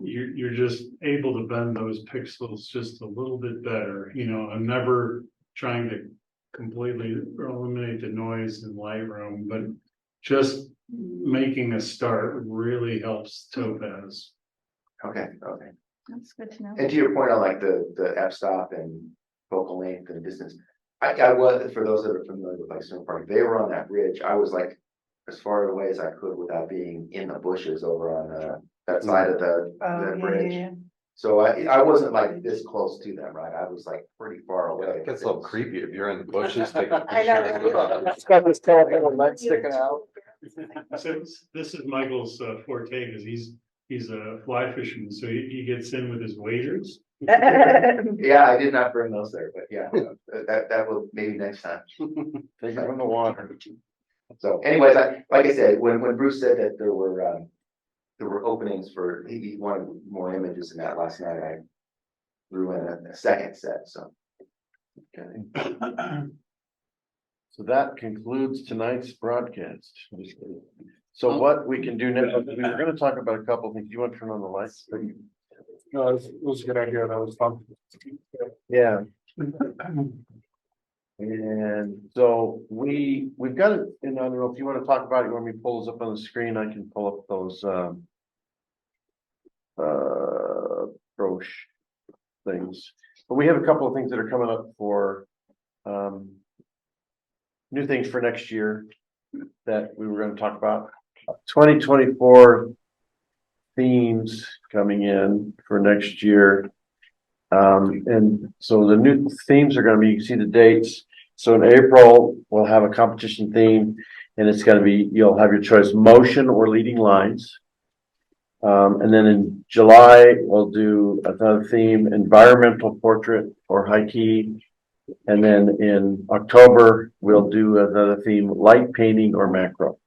You're just able to bend those pixels just a little bit better, you know. I'm never trying to completely eliminate the noise in Lightroom, but just making a start really helps Topaz. Okay. That's good to know. And to your point on like the f-stop and focal length and distance, I was, for those that are familiar with like Stone Park, they were on that bridge. I was like as far away as I could without being in the bushes over on that side of the bridge. So I wasn't like this close to them, right? I was like pretty far away. It gets a little creepy if you're in the bushes taking I know. pictures. It's got this kind of little leg sticking out. So this is Michael's forte, because he's a fly fisherman, so he gets in with his waders. Yeah, I did not bring those there, but yeah, that will maybe next time. Take it from the water. So anyways, like I said, when Bruce said that there were openings for, he wanted more images in that last night, I threw in a second set, so. So that concludes tonight's broadcast. So what we can do now, we were gonna talk about a couple of things. You want to turn on the lights? No, it was a good idea. That was fun. Yeah. And so we've got it, and I don't know if you want to talk about it, you want me to pull those up on the screen, I can pull up those brochure things. But we have a couple of things that are coming up for new things for next year that we were going to talk about. 2024 themes coming in for next year. And so the new themes are going to be, you can see the dates. So in April, we'll have a competition theme, and it's going to be, you'll have your choice, motion or leading lines. And then in July, we'll do another theme, environmental portrait or high key. And then in October, we'll do another theme, light painting or macro.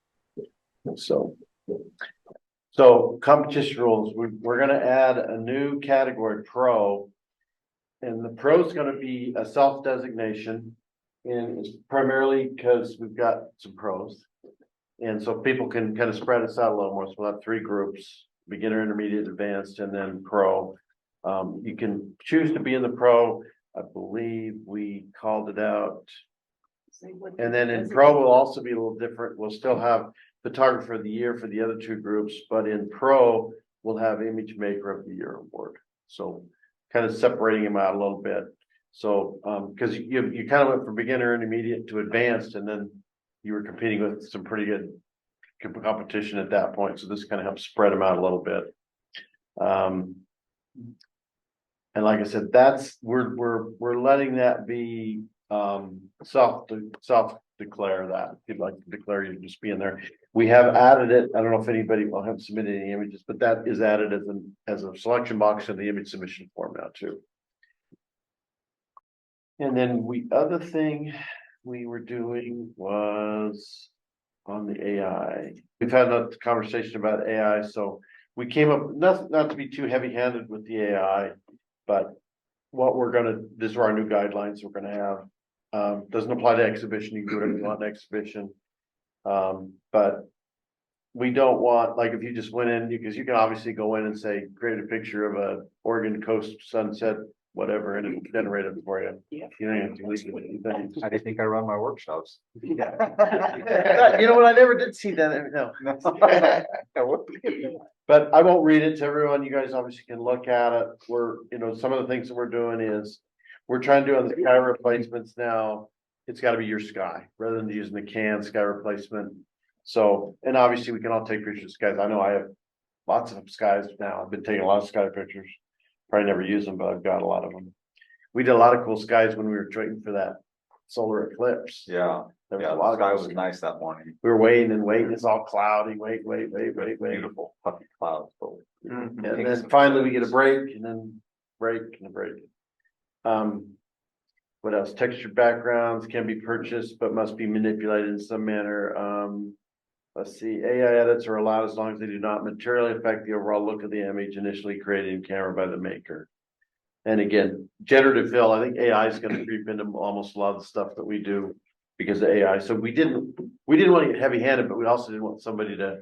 So competition rules, we're going to add a new category, pro. And the pro is going to be a self-designation, and it's primarily because we've got some pros. And so people can kind of spread us out a little more. So we'll have 3 groups, beginner, intermediate, advanced, and then pro. You can choose to be in the pro. I believe we called it out. And then in pro will also be a little different. We'll still have photographer of the year for the other 2 groups, but in pro, we'll have image maker of the year award. So kind of separating them out a little bit. So, because you kind of went from beginner, intermediate to advanced, and then you were competing with some pretty good competition at that point. So this kind of helps spread them out a little bit. And like I said, that's we're letting that be self declare that. If you'd like to declare, you just be in there. We have added it. I don't know if anybody will have submitted any images, but that is added as a selection box in the image submission form now too. And then other thing we were doing was on the AI. We've had a conversation about AI, so we came up, not to be too heavy handed with the AI, but what these are our new guidelines we're gonna have. Doesn't apply to exhibition. You can do whatever you want in exhibition. But we don't want, like, if you just went in, because you can obviously go in and say, create a picture of a Oregon coast sunset whatever, and it'll generate it for you. Yeah. You don't have to listen to anything. How do you think I run my workshops? You know what, I never did see that, no. But I won't read it to everyone. You guys obviously can look at it. We're, you know, some of the things that we're doing is, we're trying to do on the sky replacements now. It's gotta be your sky, rather than using the canned sky replacement. So, and obviously we can all take pictures of skies. I know I have lots of skies now. I've been taking a lot of sky pictures. Probably never use them, but I've got a lot of them. We did a lot of cool skies when we were waiting for that solar eclipse. Yeah, There was yeah, a lot the of sky those. was nice that morning. We were waiting and waiting. It's all cloudy. Wait. Beautiful puffy clouds, but And then finally we get a break and then break and a break. What else? Textured backgrounds can be purchased, but must be manipulated in some manner. Let's see, AI edits are allowed as long as they do not materially affect the overall look of the image initially created in camera by the maker. And again, generative fill, I think AI is gonna creep into almost a lot of the stuff that we do because of AI. So we didn't want to get heavy handed, but we also didn't want somebody to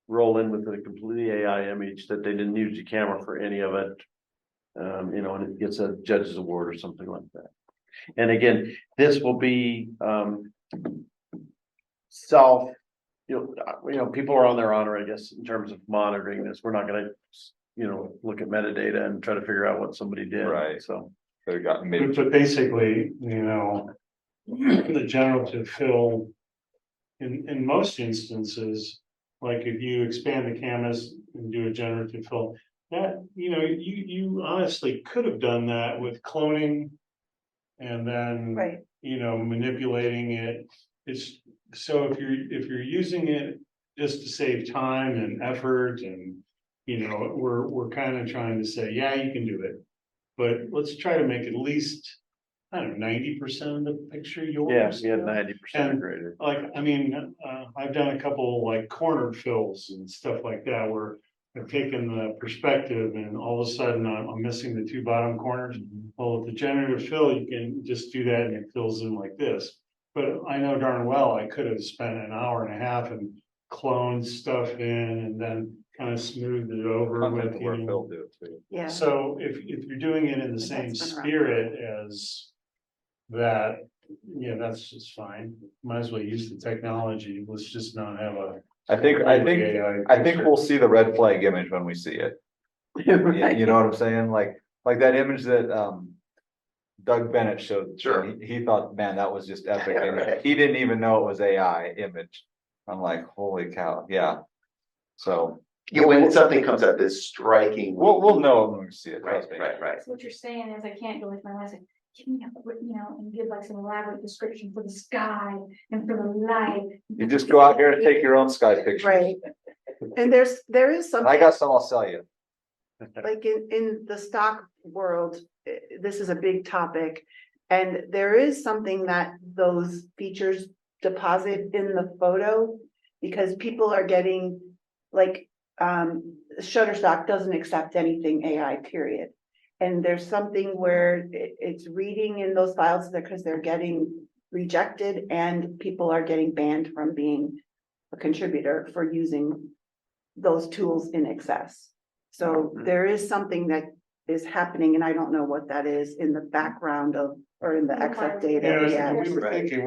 roll in with a completely AI image that they didn't use the camera for any of it. You know, and it gets a judge's award or something like that. And again, this will be self, you know, people are on their honor, I guess, in terms of monitoring this. We're not gonna, you know, look at metadata and try to figure out what somebody did. Right. So, could have gotten maybe. But basically, you know, the generative fill, in most instances, like if you expand the canvas and do a generative fill, that, you know, you honestly could have done that with cloning and then, Right. you know, manipulating it. It's, so if you're using it just to save time and effort and, you know, we're kind of trying to say, yeah, you can do it, but let's try to make at least, I don't know, 90% of the picture yours. yeah, we had 90% And, graded. like, I mean, I've done a couple like corner fills and stuff like that where I've taken the perspective and all of a sudden I'm missing the two bottom corners. Well, with the generative fill, you can just do that and it fills in like this. But I know darn well I could have spent an hour and a half and cloned stuff in and then kind of smoothed it over with, you know. Phil do it too. Yeah. So if you're doing it in the same That's been around. spirit as that, yeah, that's just fine. Might as well use the technology. Let's just not have a. I think picture. we'll see the red flag image when we see it. You know what I'm saying? Like that image that Doug Bennett showed. Sure. He thought, man, that was just epic. Yeah, And right. he didn't even know it was AI image. I'm like, holy cow, yeah. So Yeah, when something comes up that's striking. we'll know it when we see it. Right, Trust me. right. So what you're saying is I can't go with my license. Can you, you know, and give like some elaborate description for the sky and for the light. You just go out here and take your own sky pictures. Right. And there is And I something, got some I'll sell you. like in the stock world, this is a big topic. And there is something that those features deposit in the photo because people are getting like, Shutterstock doesn't accept anything AI, period. And there's something where it's reading in those files because they're getting rejected and people are getting banned from being a contributor for using those tools in excess. So there is something that is happening and I don't know what that is in the background of, or in the XF data. Yeah, we were Right. thinking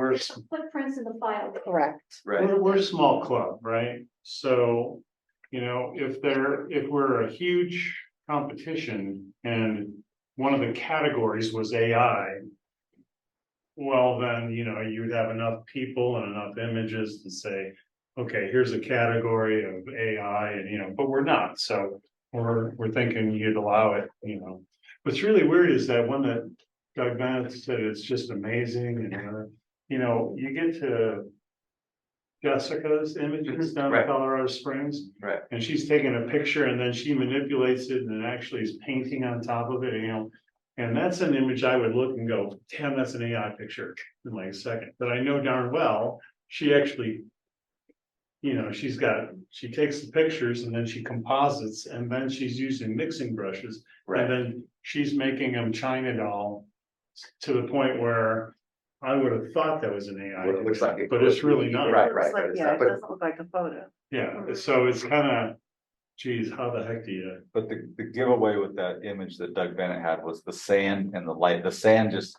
Footprints in the file. Correct. we're a small club, right? So, you know, if we're a huge competition and one of the categories was AI, well, then, you know, you'd have enough people and enough images to say, okay, here's a category of AI and, you know, but we're not. So we're thinking you'd allow it, you know. What's really weird is that one that Doug Bennett said it's just amazing and, you know, you get to Jessica's images down in Right. Colorado Springs. Right. And she's taking a picture and then she manipulates it and it actually is painting on top of it, you know. And that's an image I would look and go, damn, that's an AI picture in like a second. But I know darn well, she actually, you know, she takes the pictures and then she composites and then she's using mixing brushes. Right. And then she's making them China doll to the point where I would have thought that was an AI, What it looks like. but it's really not. Right, It looks like- but it's Yeah, not, it but- doesn't look like a photo. Yeah, so it's kind of geez, how the heck do you? But the giveaway with that image that Doug Bennett had was the sand and the light. The sand just.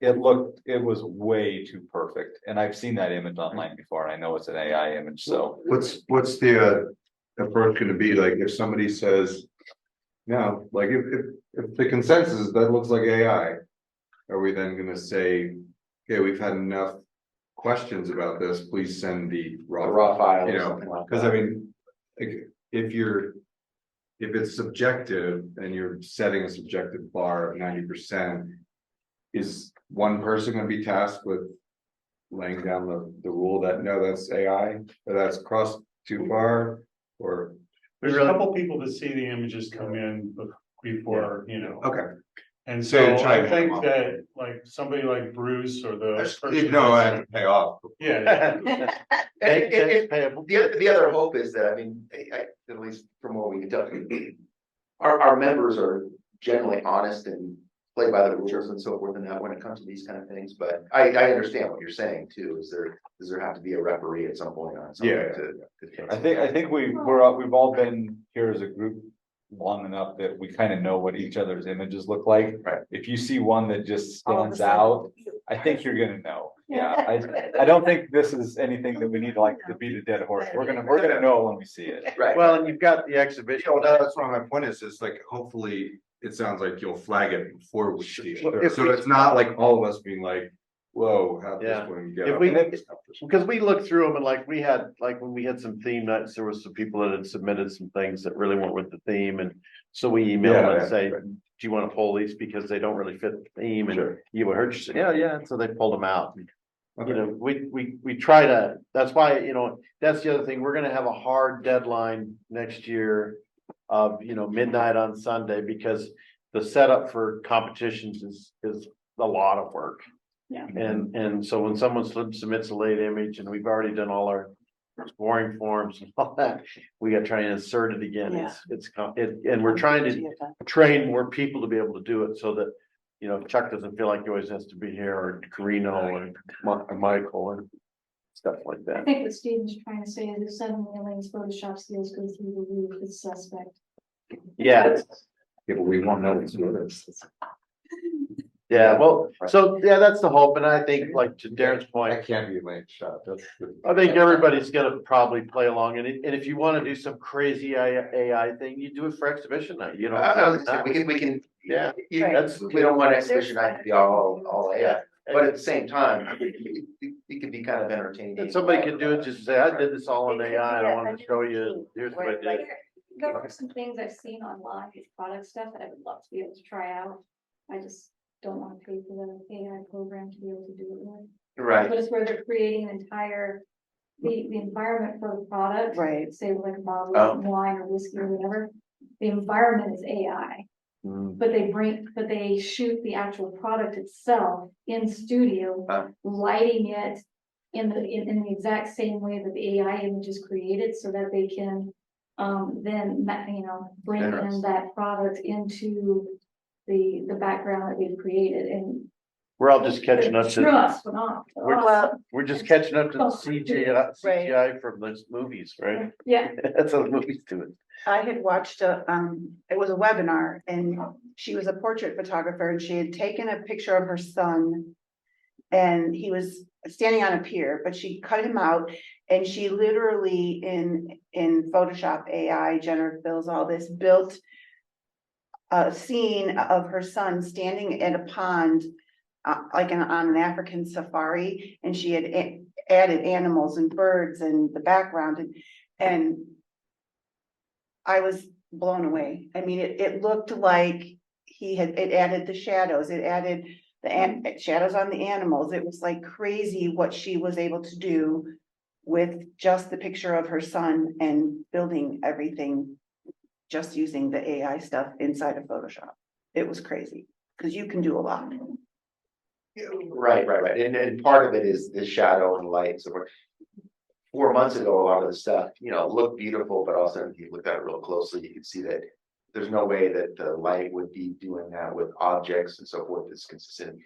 It was way too perfect. And I've seen that image online before. And I know it's an AI image, so. What's the approach gonna be like if somebody says? No, like if the consensus is that looks like AI, are we then gonna say, okay, we've had enough questions about this, please send the Raw file you or know, something like cause that. I mean, like, if it's subjective and you're setting a subjective bar of 90%, is one person gonna be tasked with laying down the rule that, no, that's AI, or that's crossed too far, or, There's a couple people that see the images come in before, you know. okay. And So so try I and think have them that like somebody like Bruce or the. person No, I that's- have to pay off. Yeah, The other hope is that, I mean, at least from what we can tell, our members are generally honest and play by the rules and so forth and that when it comes to these kind of things, but I understand what you're saying too, does there have to be a referee at some point on something Yeah. to fix I it? think we've all been here as a group long enough that we kind of know what each other's images look like. Right. If you see one that just All of a stands sudden. out, I think you're gonna know. Yeah, I don't think this is anything that we need to like to beat a dead horse. We're gonna know when we see it. Right. Well, and you've got the exhibition. You know, that's what my point is like, hopefully, it sounds like you'll flag it before we see Well, it. if So we- it's not like all of us being like, whoa, how'd Yeah. this one get? If up? we- And then- Because we looked through them and like we had, like when we had some theme nights, there was some people that had submitted some things that really weren't with the theme and. So we emailed them Yeah, and say, right. do you want to pull these because they don't really fit the theme and Sure. you would hurt you. Yeah, so they pulled them out. Okay. You know, we try to, that's why, you know, that's the other thing, we're gonna have a hard deadline next year. Of, you know, midnight on Sunday because the setup for competitions is a lot of work. Yeah. And so when someone submits a late image and we've already done all our scoring forms and all that, we gotta try and insert it again. And we're trying to train more people to be able to do it so that, you know, Chuck doesn't feel like he always has to be here or Carino or Michael and stuff like I that. think what Steven's trying to say is if suddenly Elaine's Photoshop skills go through the roof, it's suspect. Yeah, Yeah, but we won't know it's yours. yeah, well, so, yeah, that's the hope. And I think like to Darren's point, That can't be a late shot. That's good. I think everybody's gonna probably play along and if you wanna do some crazy AI thing, you do it for exhibition night, you know? We can, Yeah. that's, we don't want exhibition night to be all AI, but at the same time, it can be kind of entertaining. And somebody could do it, just say, I did this all on AI and I wanted to show you, here's what I did. There are some things I've seen online, these product stuff that I would love to be able to try out. I just don't want to pay for the AI program to be able to do it with. Right, But it's where they're creating an entire, the environment for the product. Right. Say like a bottle Oh. of wine or whiskey or whatever, the environment is AI. Mm. But they shoot the actual product itself in studio, lighting it in the exact same way that the AI image is created so that they can then, you know, bring in Interesting. that product into the background that they've created and. We're all just catching up to, Trust, phenomenal. Well, we're just catching up to the CGI from those movies, right? Yeah, That's how the movies do it. I had watched it was a webinar and she was a portrait photographer and she had taken a picture of her son. And he was standing on a pier, but she cut him out and she literally in Photoshop AI, generative builds, all this, built a scene of her son standing at a pond, on an African safari, and she had added animals and birds and the background and I was blown away. I mean, it looked like it added the shadows, it added the shadows on the animals. It was like crazy what she was able to do with just the picture of her son and building everything just using the AI stuff inside of Photoshop. It was crazy because you can do a lot. right. And part of it is the shadow and light. So 4 months ago, a lot of the stuff, you know, looked beautiful, but also if you look at it real closely, you can see that there's no way that the light would be doing that with objects and so forth. It's consistent.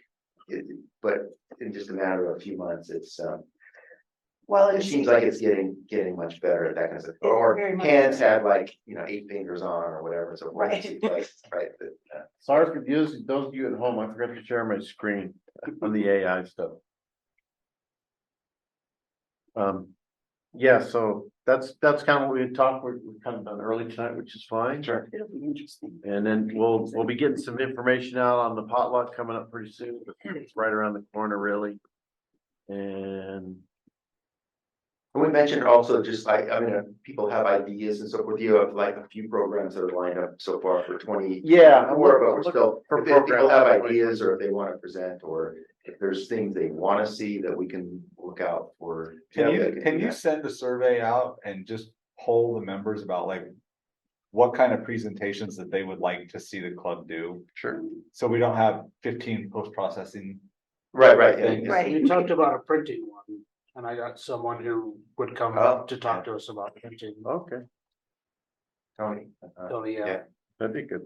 But in just a matter of a few months, it's Well, It and seems like it's getting much better at that kind of stuff. very Or much hands better. have like, 8 fingers on or whatever, so. Right. Right, Sorry for those of you at home, I forgot to share my screen on the AI stuff. Yeah, so that's kind of what we talked, we're kind of done early tonight, which is fine. Sure. it'll be interesting. And then we'll be getting some information out on the potluck coming up pretty soon, it's right around the corner, really. And we mentioned also just like, people have ideas and so forth. You have like a few programs that are lined up so far for 20. yeah, But we're still, for if people programs. have ideas or if they want to present, or if there's things they want to see that we can look out for. Can yeah, you send a survey out and just poll the members about like what kind of presentations that they would like to see the club do? Sure. So we don't have 15 post-processing. Right, yeah. things. Right. You talked about a printing one, and I got someone who would come Oh, up to talk to us about printing. Okay, Tony. Oh, yeah. that'd be good.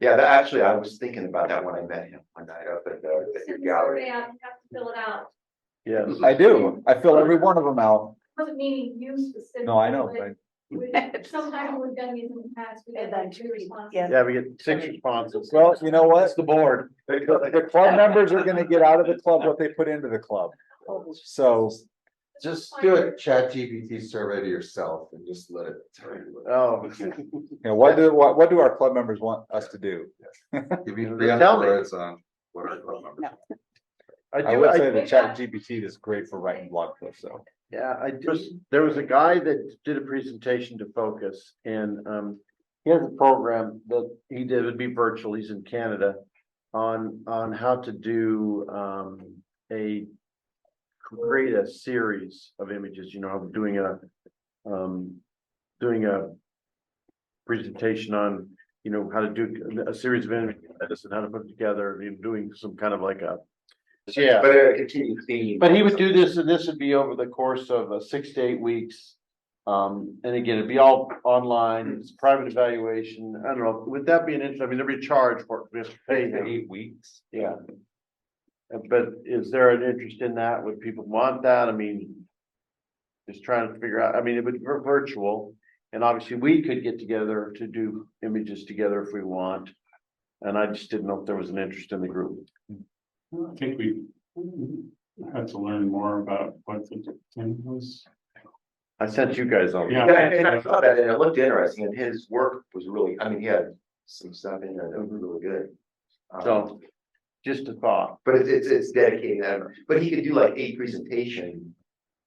Yeah, actually, I was thinking about that when I met him one night up at your Send the gallery. survey out, you have to fill it out. Yes. I do. I fill every one of them out. Wasn't meaning you specifically. No, I know, but Sometimes we've done these in the past, we And had then like 2 responses. Yeah. Yeah, we get 6 responses. well, you know what? That's the board. The club members are gonna get out of the club what they put into the club. So Just do a chat GPT survey to yourself and just let it tell you. Oh, what do our club members want us to do? Give me Tell me. words on what our club members. I would say the chat GPT is great for writing blog posts, so. Yeah, there was a guy that did a presentation to Focus and, he has a program that he did, it'd be virtual, he's in Canada. On how to do, create a series of images, doing a presentation on, how to do a series of images and how to put it together, doing some kind of like a. Yeah. But a continued theme. But he would do this, and this would be over the course of 6 to 8 weeks. And again, it'd be all online, it's private evaluation, I don't know, would that be an interest, there'd be a charge for it, we have to pay him. 8 weeks. Yeah. But is there an interest in that, would people want that, just trying to figure out, it would be virtual. And obviously, we could get together to do images together if we want. And I just didn't know if there was an interest in the group. I think we had to learn more about what the thing was. I sent you guys over. Yeah. And I saw that and it looked interesting and his work was really, he had some stuff in there that was really good. So, just a thought. But it's dedicating that, but he could do like a presentation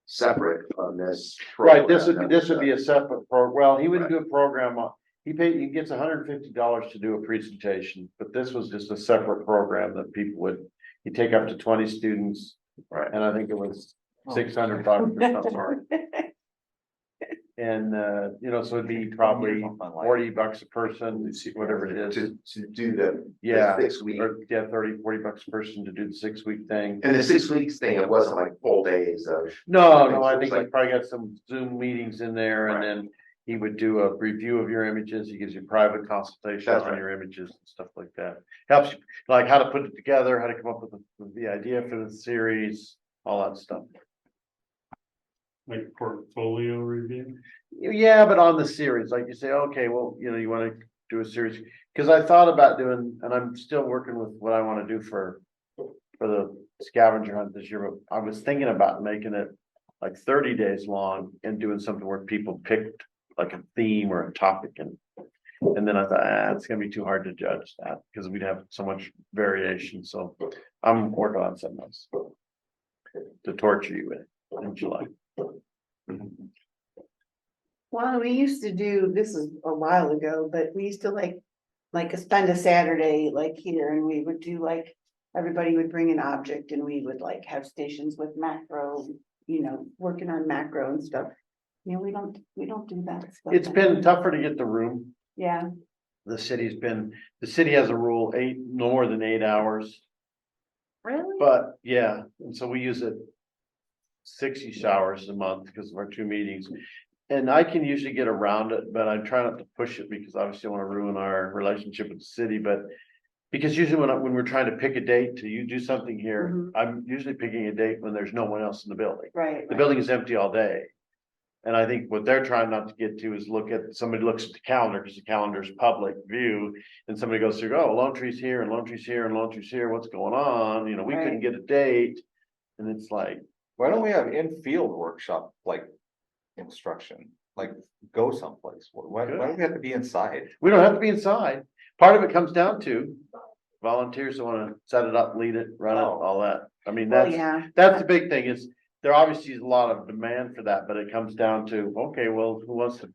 separate on this. Right, program. this would be a separate well, he wouldn't do a program on, he gets $150 to do a presentation, but this was just a separate program that he'd take up to 20 students. Right. And I think it was $600 or something. And, so it'd be probably $40 a person, whatever it is. To do the Yeah. 6 week. Or, yeah, $30-40 a person to do the 6 week thing. And the 6 weeks thing, it wasn't like full days of. No, I think It's he like- probably got some Zoom meetings in there and Right. then he would do a review of your images. He gives you private consultation That's on right. your images and stuff like that. Helps you, like how to put it together, how to come up with the idea for the series, all that stuff. Like portfolio review. Yeah, but on the series, like you say, okay, well, you want to do a series, because I thought about doing, and I'm still working with what I want to do for the scavenger hunt this year, but I was thinking about making it like 30 days long and doing something where people picked like a theme or a topic and then I thought, it's gonna be too hard to judge that because we'd have so much variation, so I'm working on something else to torture you with in July. Well, we used to do, this is a while ago, but we used to like spend a Saturday like here and we would do like, everybody would bring an object and we would like have stations with macro, working on macro and stuff. We don't do that stuff. It's been tougher to get the room. Yeah, The city has a rule, no more than 8 hours, really? but yeah, and so we use it 60 hours a month because of our 2 meetings. And I can usually get around it, but I try not to push it because obviously I want to ruin our relationship with the city, but Because usually when we're trying to pick a date to you do something here, Mhm. I'm usually picking a date when there's no one else in the building. Right. The building is empty all day. And I think what they're trying not to get to is somebody looks at the calendar, because the calendar is public view. And somebody goes through, oh, Lone Tree's here and Lone Tree's here and Lone Tree's here, what's going on? You know, we couldn't Right. get a date. And it's like, Why don't we have in-field workshop, like instruction, like go someplace? Why do we have to be inside? we don't have to be inside. Part of it comes down to volunteers that wanna set it up, lead it, run it, Oh. all that. I mean, Well, that's, yeah. that's the big thing is, there obviously is a lot of demand for that, but it comes down to, okay, well, who wants to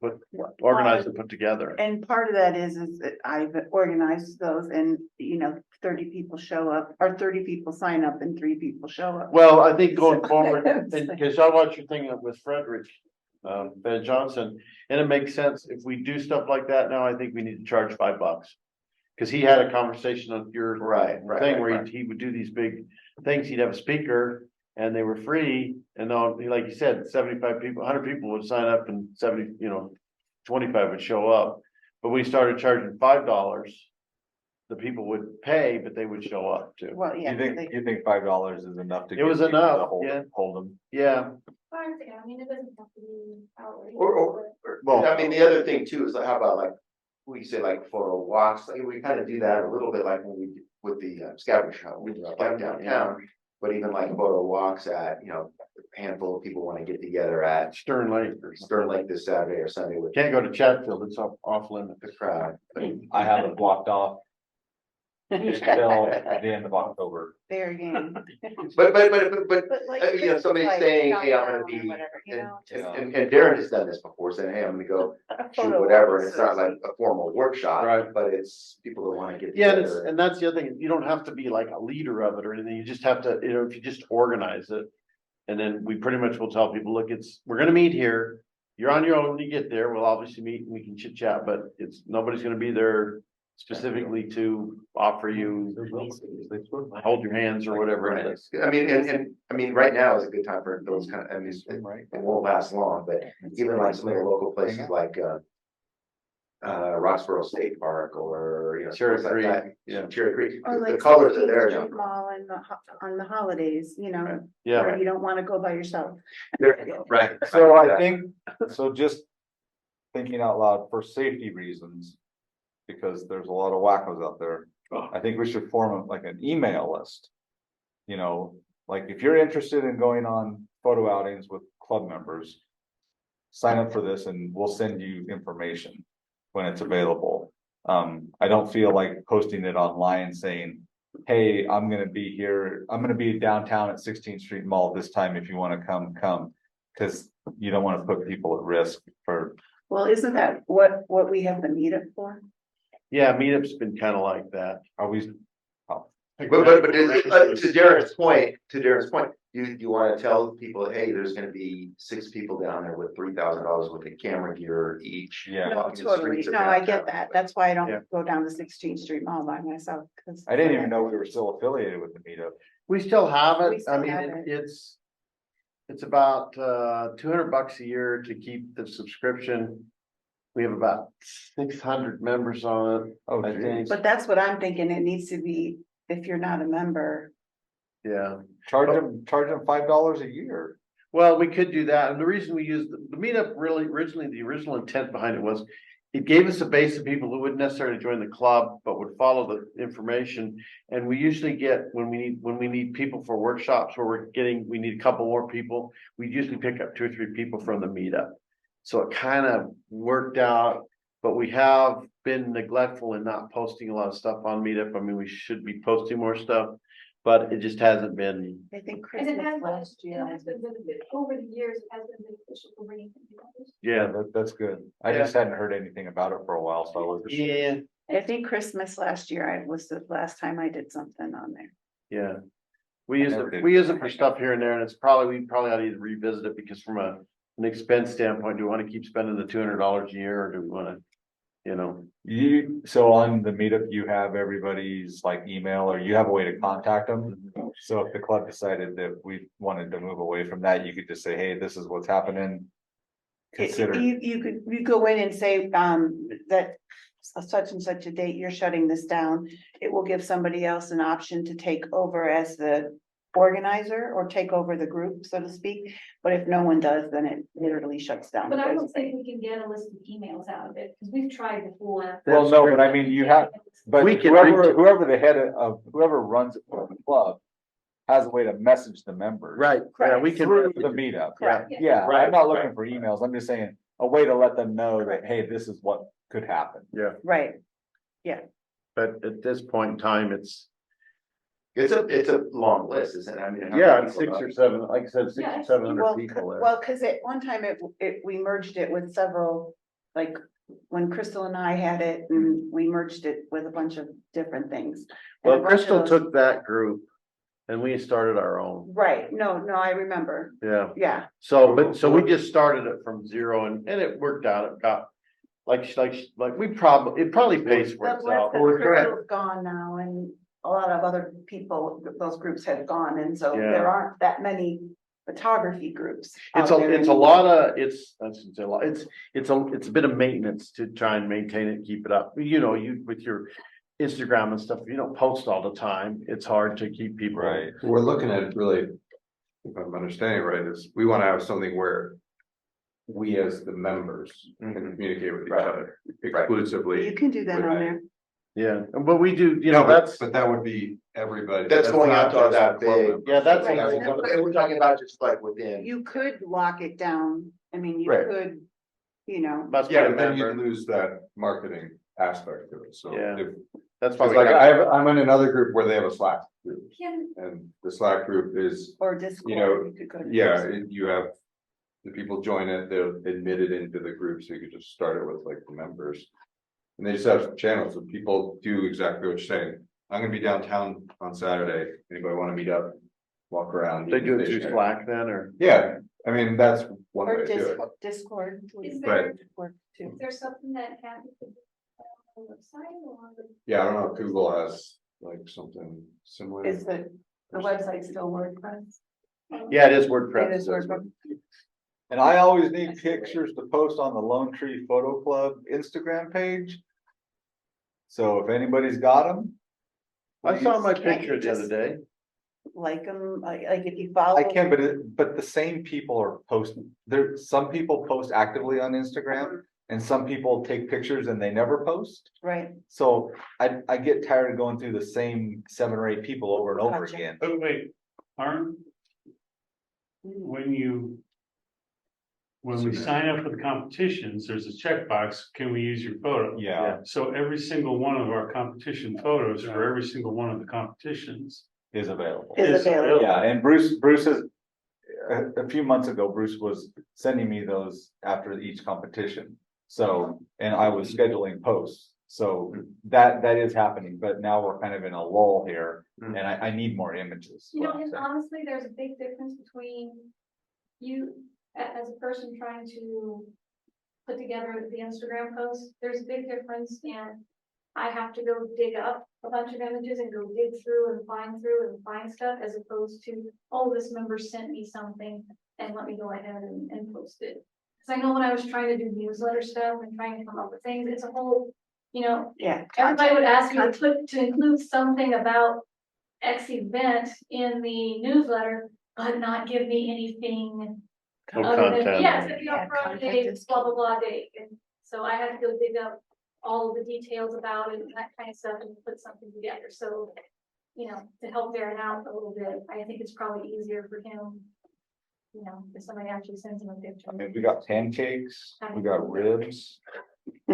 organize and put together? And part of that is that I've organized those and, 30 people show up, or 30 people sign up and 3 people show up. Well, I think going So- forward, and because I watch your thing with Frederick, Ben Johnson, and it makes sense, if we do stuff like that now, I think we need to charge $5. Cause he had a conversation on your thing where he would do these big things, he'd have a speaker. And they were free, and now, like you said, 75 people, 100 people would sign up and 25 would show up. But we started charging $5, the people would pay, but they would show up too. Well, yeah. You think $5 is enough to? It was get people to enough, yeah. Hold them. Yeah, I mean, it doesn't have to be outrageous. Well, I mean, the other thing too is like, how about like, we say like photo walks, like we kind of do that a little bit like when we, with the scavenger hunt, we do like downtown. But even like photo walks at, a handful of people want to get together at Stern Lake. Stern Lake this Saturday or Sunday with Can't go to Chatfield, it's off limit. the crowd. But I have it blocked off until the end of October. Fair game. But like, somebody's like saying, hey, I'm gonna downtown or be, whatever, and Darren has done this before, saying, hey, I'm gonna go a shoot photo whatever, walk, and it's so not like a formal workshop. Right. But it's people that wanna get Yeah, together. and that's the other thing, you don't have to be like a leader of it or anything, you just have to, if you just organize it. And then we pretty much will tell people, look, we're gonna meet here, you're on your own when you get there, we'll obviously meet and we can chit chat, but nobody's gonna be there specifically to offer you, hold your hands or whatever it is. I mean, and I mean, right now is a good time for those kind of, I mean, it won't last long, but even like some of the local places like, Roxborough State Park or, Cherry places like Creek, that. yeah. Cherry Creek, Or the like colors are 16th there. Street Mall on the holidays, Yeah, where you don't want to go by yourself. Right. So I think, so just thinking out loud for safety reasons, because there's a lot of wackos out there. I think we should form like an email list. Like if you're interested in going on photo outings with club members, sign up for this and we'll send you information when it's available. I don't feel like posting it online saying, hey, I'm gonna be here, I'm gonna be downtown at 16th Street Mall this time, if you wanna come. Cause you don't wanna put people at risk for. Well, isn't that what we have the meetup for? yeah, meetup's been kind of like that. Are we? But to Darren's point, you wanna tell people, hey, there's gonna be 6 people down there with $3,000 worth of camera gear each. Yeah. No, walking the totally. streets of No, I downtown. get that. That's why I Yeah. don't go down to 16th Street Mall by myself. I didn't even know we were still affiliated with the meetup. We still have We it, still I mean, have it. it's about $200 a year to keep the subscription. We have about 600 members on it, Oh, I geez. think, But that's what I'm thinking. It needs to be, if you're not a member. yeah. Charge them $5 a year. Well, we could do that, and the reason we used the meetup really originally, the original intent behind it was. It gave us a base of people who wouldn't necessarily join the club, but would follow the information. And we usually get, when we need people for workshops where we need a couple more people, we usually pick up 2 or 3 people from the meetup. So it kind of worked out, but we have been neglectful in not posting a lot of stuff on meetup. I mean, we should be posting more stuff, but it just hasn't been. I think And it Christmas has, last it year. has been, over the years, it has been beneficial for bringing people. Yeah, That's good. I just hadn't heard anything about it for a while, so I was. yeah, I think Christmas last year, was the last time I did something on there. yeah. We use never it, did. we use it for stuff here and there, and we probably ought to either revisit it, because from an expense standpoint, do we want to keep spending the $200 a year, or do we want to, So on the meetup, you have everybody's like email, or you have a way to contact them. So if the club decided that we wanted to move away from that, you could just say, hey, this is what's happening. Consider. You go in and say, that such and such a date, you're shutting this down, it will give somebody else an option to take over as the organizer or take over the group, so to speak. But if no one does, then it literally shuts down. But I don't think we can get a list of emails out of it, because we've tried before. Well, no, but I mean, you have, but We can whoever, reach it. whoever the head of, whoever runs it for the club has a way to message the members. Right, yeah, we can. Through the meetup. Correct. Yeah, Right, I'm not looking for emails. I'm just saying a way to let them know that, hey, this is what could happen. Yeah, Right, but at this point in time, it's, It's a long list, isn't it? I mean, how many yeah, it's people 6 or 7, like I said, 6 Yeah, or 700 well, people there. well, cause at one time we merged it with several, like, when Crystal and I had it, and we merged it with a bunch of different things. And a Well, bunch of Crystal those- took that group and we started our own, Right, no, I remember, yeah. yeah, So, but, so we just started it from zero and it worked out, it got, like, it probably pays for the itself. Crystal's gone now, and a lot of other people, those groups have gone, and so Yeah. there aren't that many photography groups. It's out there it's a anymore. lot of, it's a lot, it's a bit of maintenance to try and maintain it, and keep it up. You know, you, with your Instagram and stuff, you don't post all the time, it's hard to keep people. Right. We're looking at really, if I'm understanding right, is we want to have something where we as the members can communicate with each Right. other exclusively. You can do that on there. Yeah, but we do, you No, know, but, that's, but that would be everybody. That's going not out to just that the club big. members. yeah, that's. Right. And we're talking about just like within. You could lock it down, I mean, you Right. could, you know, Must be Yeah, a but then you member, lose that marketing aspect to it, so Yeah. if, that's why it's we like, got, I'm in another group where they have a Slack group, Can, and the Slack group is, or Discord. know, you could go to yeah, Discord. you have. The people join it, they're admitted into the group, so you could just start it with like the members. And they just have channels, and people do exactly what you're saying, I'm gonna be downtown on Saturday, anybody wanna meet up? Walk around. they do it through stationary. Slack then, or? Yeah, I mean, that's one way Or to do it. Discord. Is there- Work too. is there something that can be on the website or? Yeah, I don't know if Google has like something similar. Is the website still WordPress? Yeah, it is WordPress. It is WordPress. And I always need pictures to post on the Lone Tree Photo Club Instagram page. So if anybody's got them. I saw my Can't picture you the other just- day. Like them, like if you follow. I can, but the same people are posting, there, some people post actively on Instagram. And some people take pictures and they never post. Right, So I get tired of going through the same 7 or 8 people over and over Gotcha. again. Oh, wait, aren't, when we sign up for the competitions, there's a checkbox, can we use your photo? Yeah, So every single one of our competition photos for every single one of the competitions. is available. is available. Yeah, and Bruce is, a few months ago, Bruce was sending me those after each competition. So, and I was scheduling posts, so that is happening, but now we're kind of in a lull here, and I need more images. You know, and honestly, there's a big difference between you as a person trying to put together the Instagram post. There's a big difference in I have to go dig up a bunch of images and go dig through and find stuff as opposed to, oh, this member sent me something and let me go ahead and post it. Cause I know when I was trying to do newsletter stuff and trying to come up with things, it's a whole, you know, Yeah. everybody would ask me to include something about X event in the newsletter, but not give me anything. No other than, content. yes, if you Yeah, have from content date, is blah, blah, blah date, and so I had to go dig up all of the details about it and that kind of stuff and put something together, so. You know, to help Darren out a little bit, I think it's probably easier for him. You know, if somebody actually sends him a picture. I mean, we got pancakes, we got ribs. I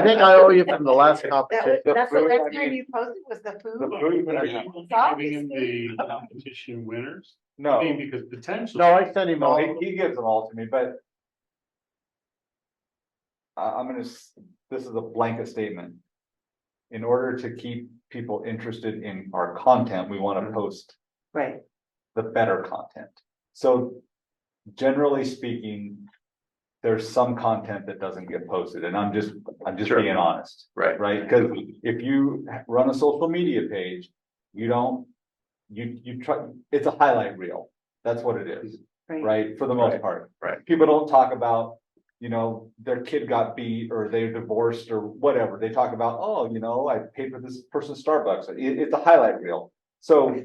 think I owe you from the last competition. That's the food, I last time mean, you posted was the food. The food, Are yeah. you giving him the competition winners? I No, mean, because potentially. No, I sent him no, all, he gives them all to me, but. I'm gonna, this is a blanket statement. In order to keep people interested in our content, we wanna post Right, the better content. So generally speaking, there's some content that doesn't get posted, and I'm just Sure. being honest. Right. Right, because if you run a social media page, you don't, you try, it's a highlight reel. That's what it is, right. right, for the most Right. part. Right. People don't talk about you know, their kid got beat or they're divorced or whatever. They talk about, oh, you know, I paid for this person's Starbucks. It's a highlight reel. So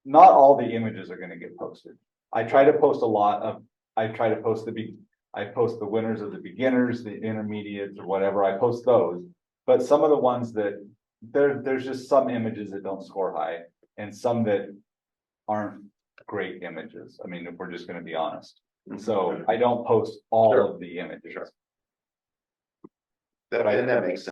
not all the images are gonna get posted. I try to post a lot of, I post the winners of the beginners, the intermediates or whatever. I post those. But some of the ones that there's just some images that don't score high and some that aren't great images. I mean, if we're just gonna be honest. So I don't post all of the images. That makes sense.